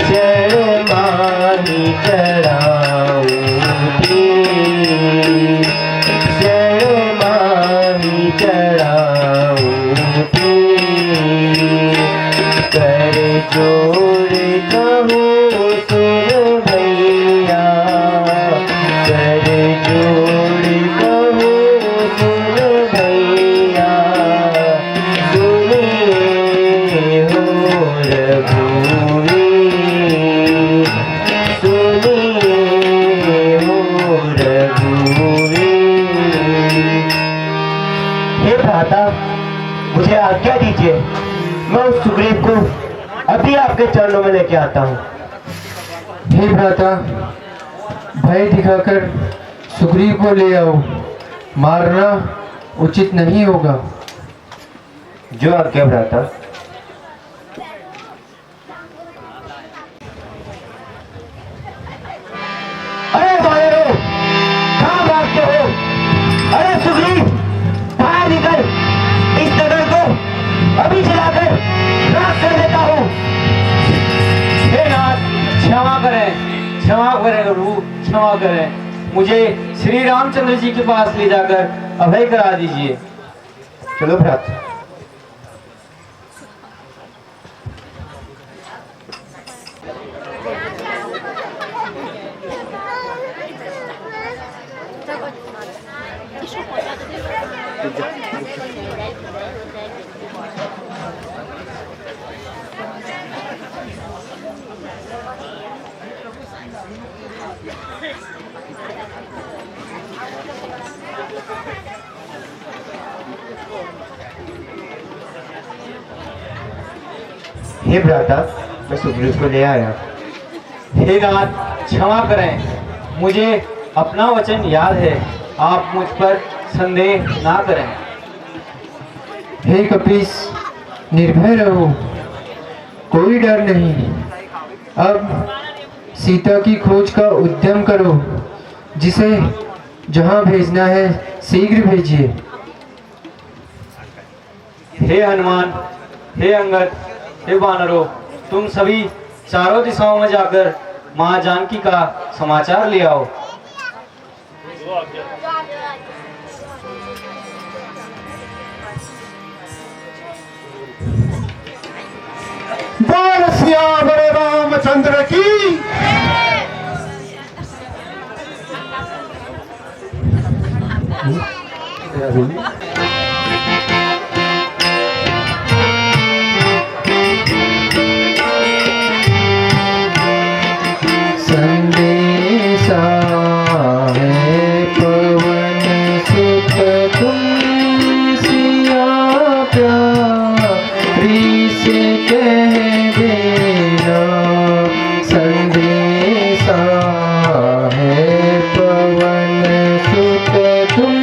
शर्माही चढ़ाऊंगी, शर्माही चढ़ाऊंगी। कर जोड़ कहूँ सुन भैया, कर जोड़ कहूँ सुन भैया, सुनिए हो रघुवीर, सुनिए हो रघुवीर। हे भ्राता, मुझे आज्ञा दीजिए, मैं उस सुग्रीव को अभी आपके चरणों में लेके आता हूँ। हे भ्राता, भय दिखाकर सुग्रीव को ले आओ, मारना उचित नहीं होगा। जो आज्ञा भ्राता। अरे वानरों, कहाँ भागते हो? अरे सुग्रीव, बाहर निकल, इस नगर को अभी जलाकर राख कर देता हूँ। हे नाथ, क्षमा करें, क्षमा करें प्रभु, क्षमा करें। मुझे श्री रामचंद्र जी के पास ले जाकर अभय करा दीजिए। चलो भ्राता। हे भ्राता, मैं सुग्रीव को ले आया। हे नाथ, क्षमा करें, मुझे अपना वचन याद है, आप मुझ पर संदेह ना करें। हे कपीस, निर्भय रहो, कोई डर नहीं। अब सीता की खोज का उद्यम करो, जिसे जहां भेजना है शीघ्र भेजिए। हे हनुमान, हे अंगद, हे वानरों, तुम सभी चारों दिशाओं में जाकर मां जानकी का समाचार ले आओ। बोल सियावर रामचंद्र की। संदेशा है पवन सुत तुम सिया प्यारी से कह देना। संदेशा है पवन सुत तुम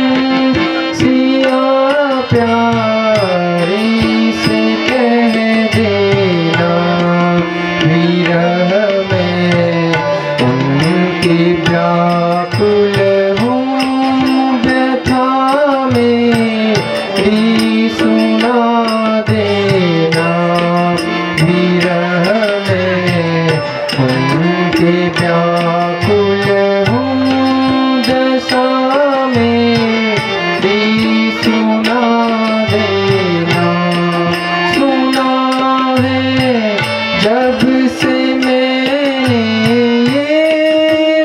सिया प्यारी से कह देना। विरह में उनकी व्याकुल हूँ, व्यथा मेरी सुना देना। विरह में उनकी व्याकुल हूँ, दशा मेरी सुना देना। सुना है जब से मैंने ये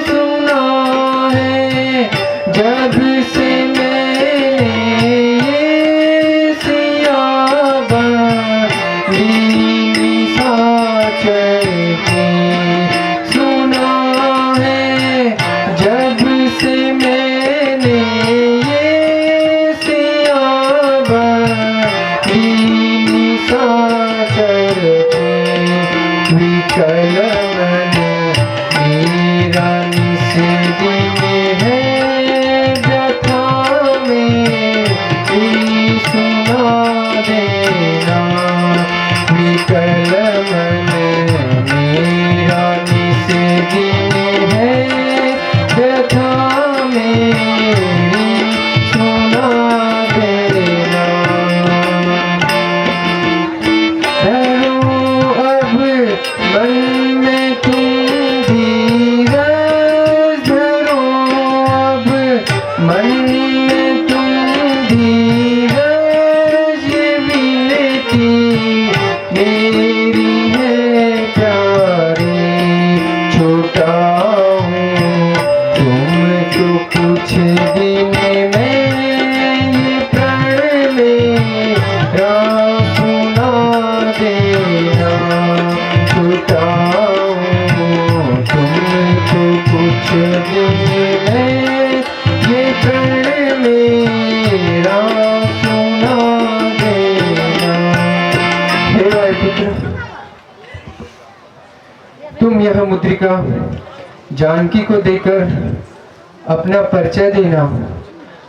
सुना है, जब से मैंने ये सियाबानी निशाचर की सुना है, जब से मैंने ये सियाबानी निशाचर की। विकल मन मेरा निस दिन है, व्यथा मेरी सुना देना। विकल मन मेरा निस दिन है, व्यथा मेरी सुना देना। अब मन कुछ दिन में ये प्रण मेरा सुना देना छुटाऊं तुमको कुछ दिन में ये प्रण मेरा सुना देना। हे वायुपुत्र, तुम यह मुद्रिका जानकी को देकर अपना परिचय देना,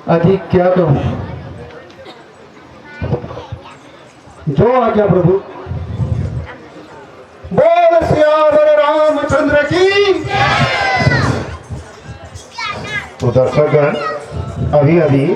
अधिक क्या कहूं। जो आज्ञा प्रभु। बोल सियावर रामचंद्र की। तो दर्शकगण, अभी अभी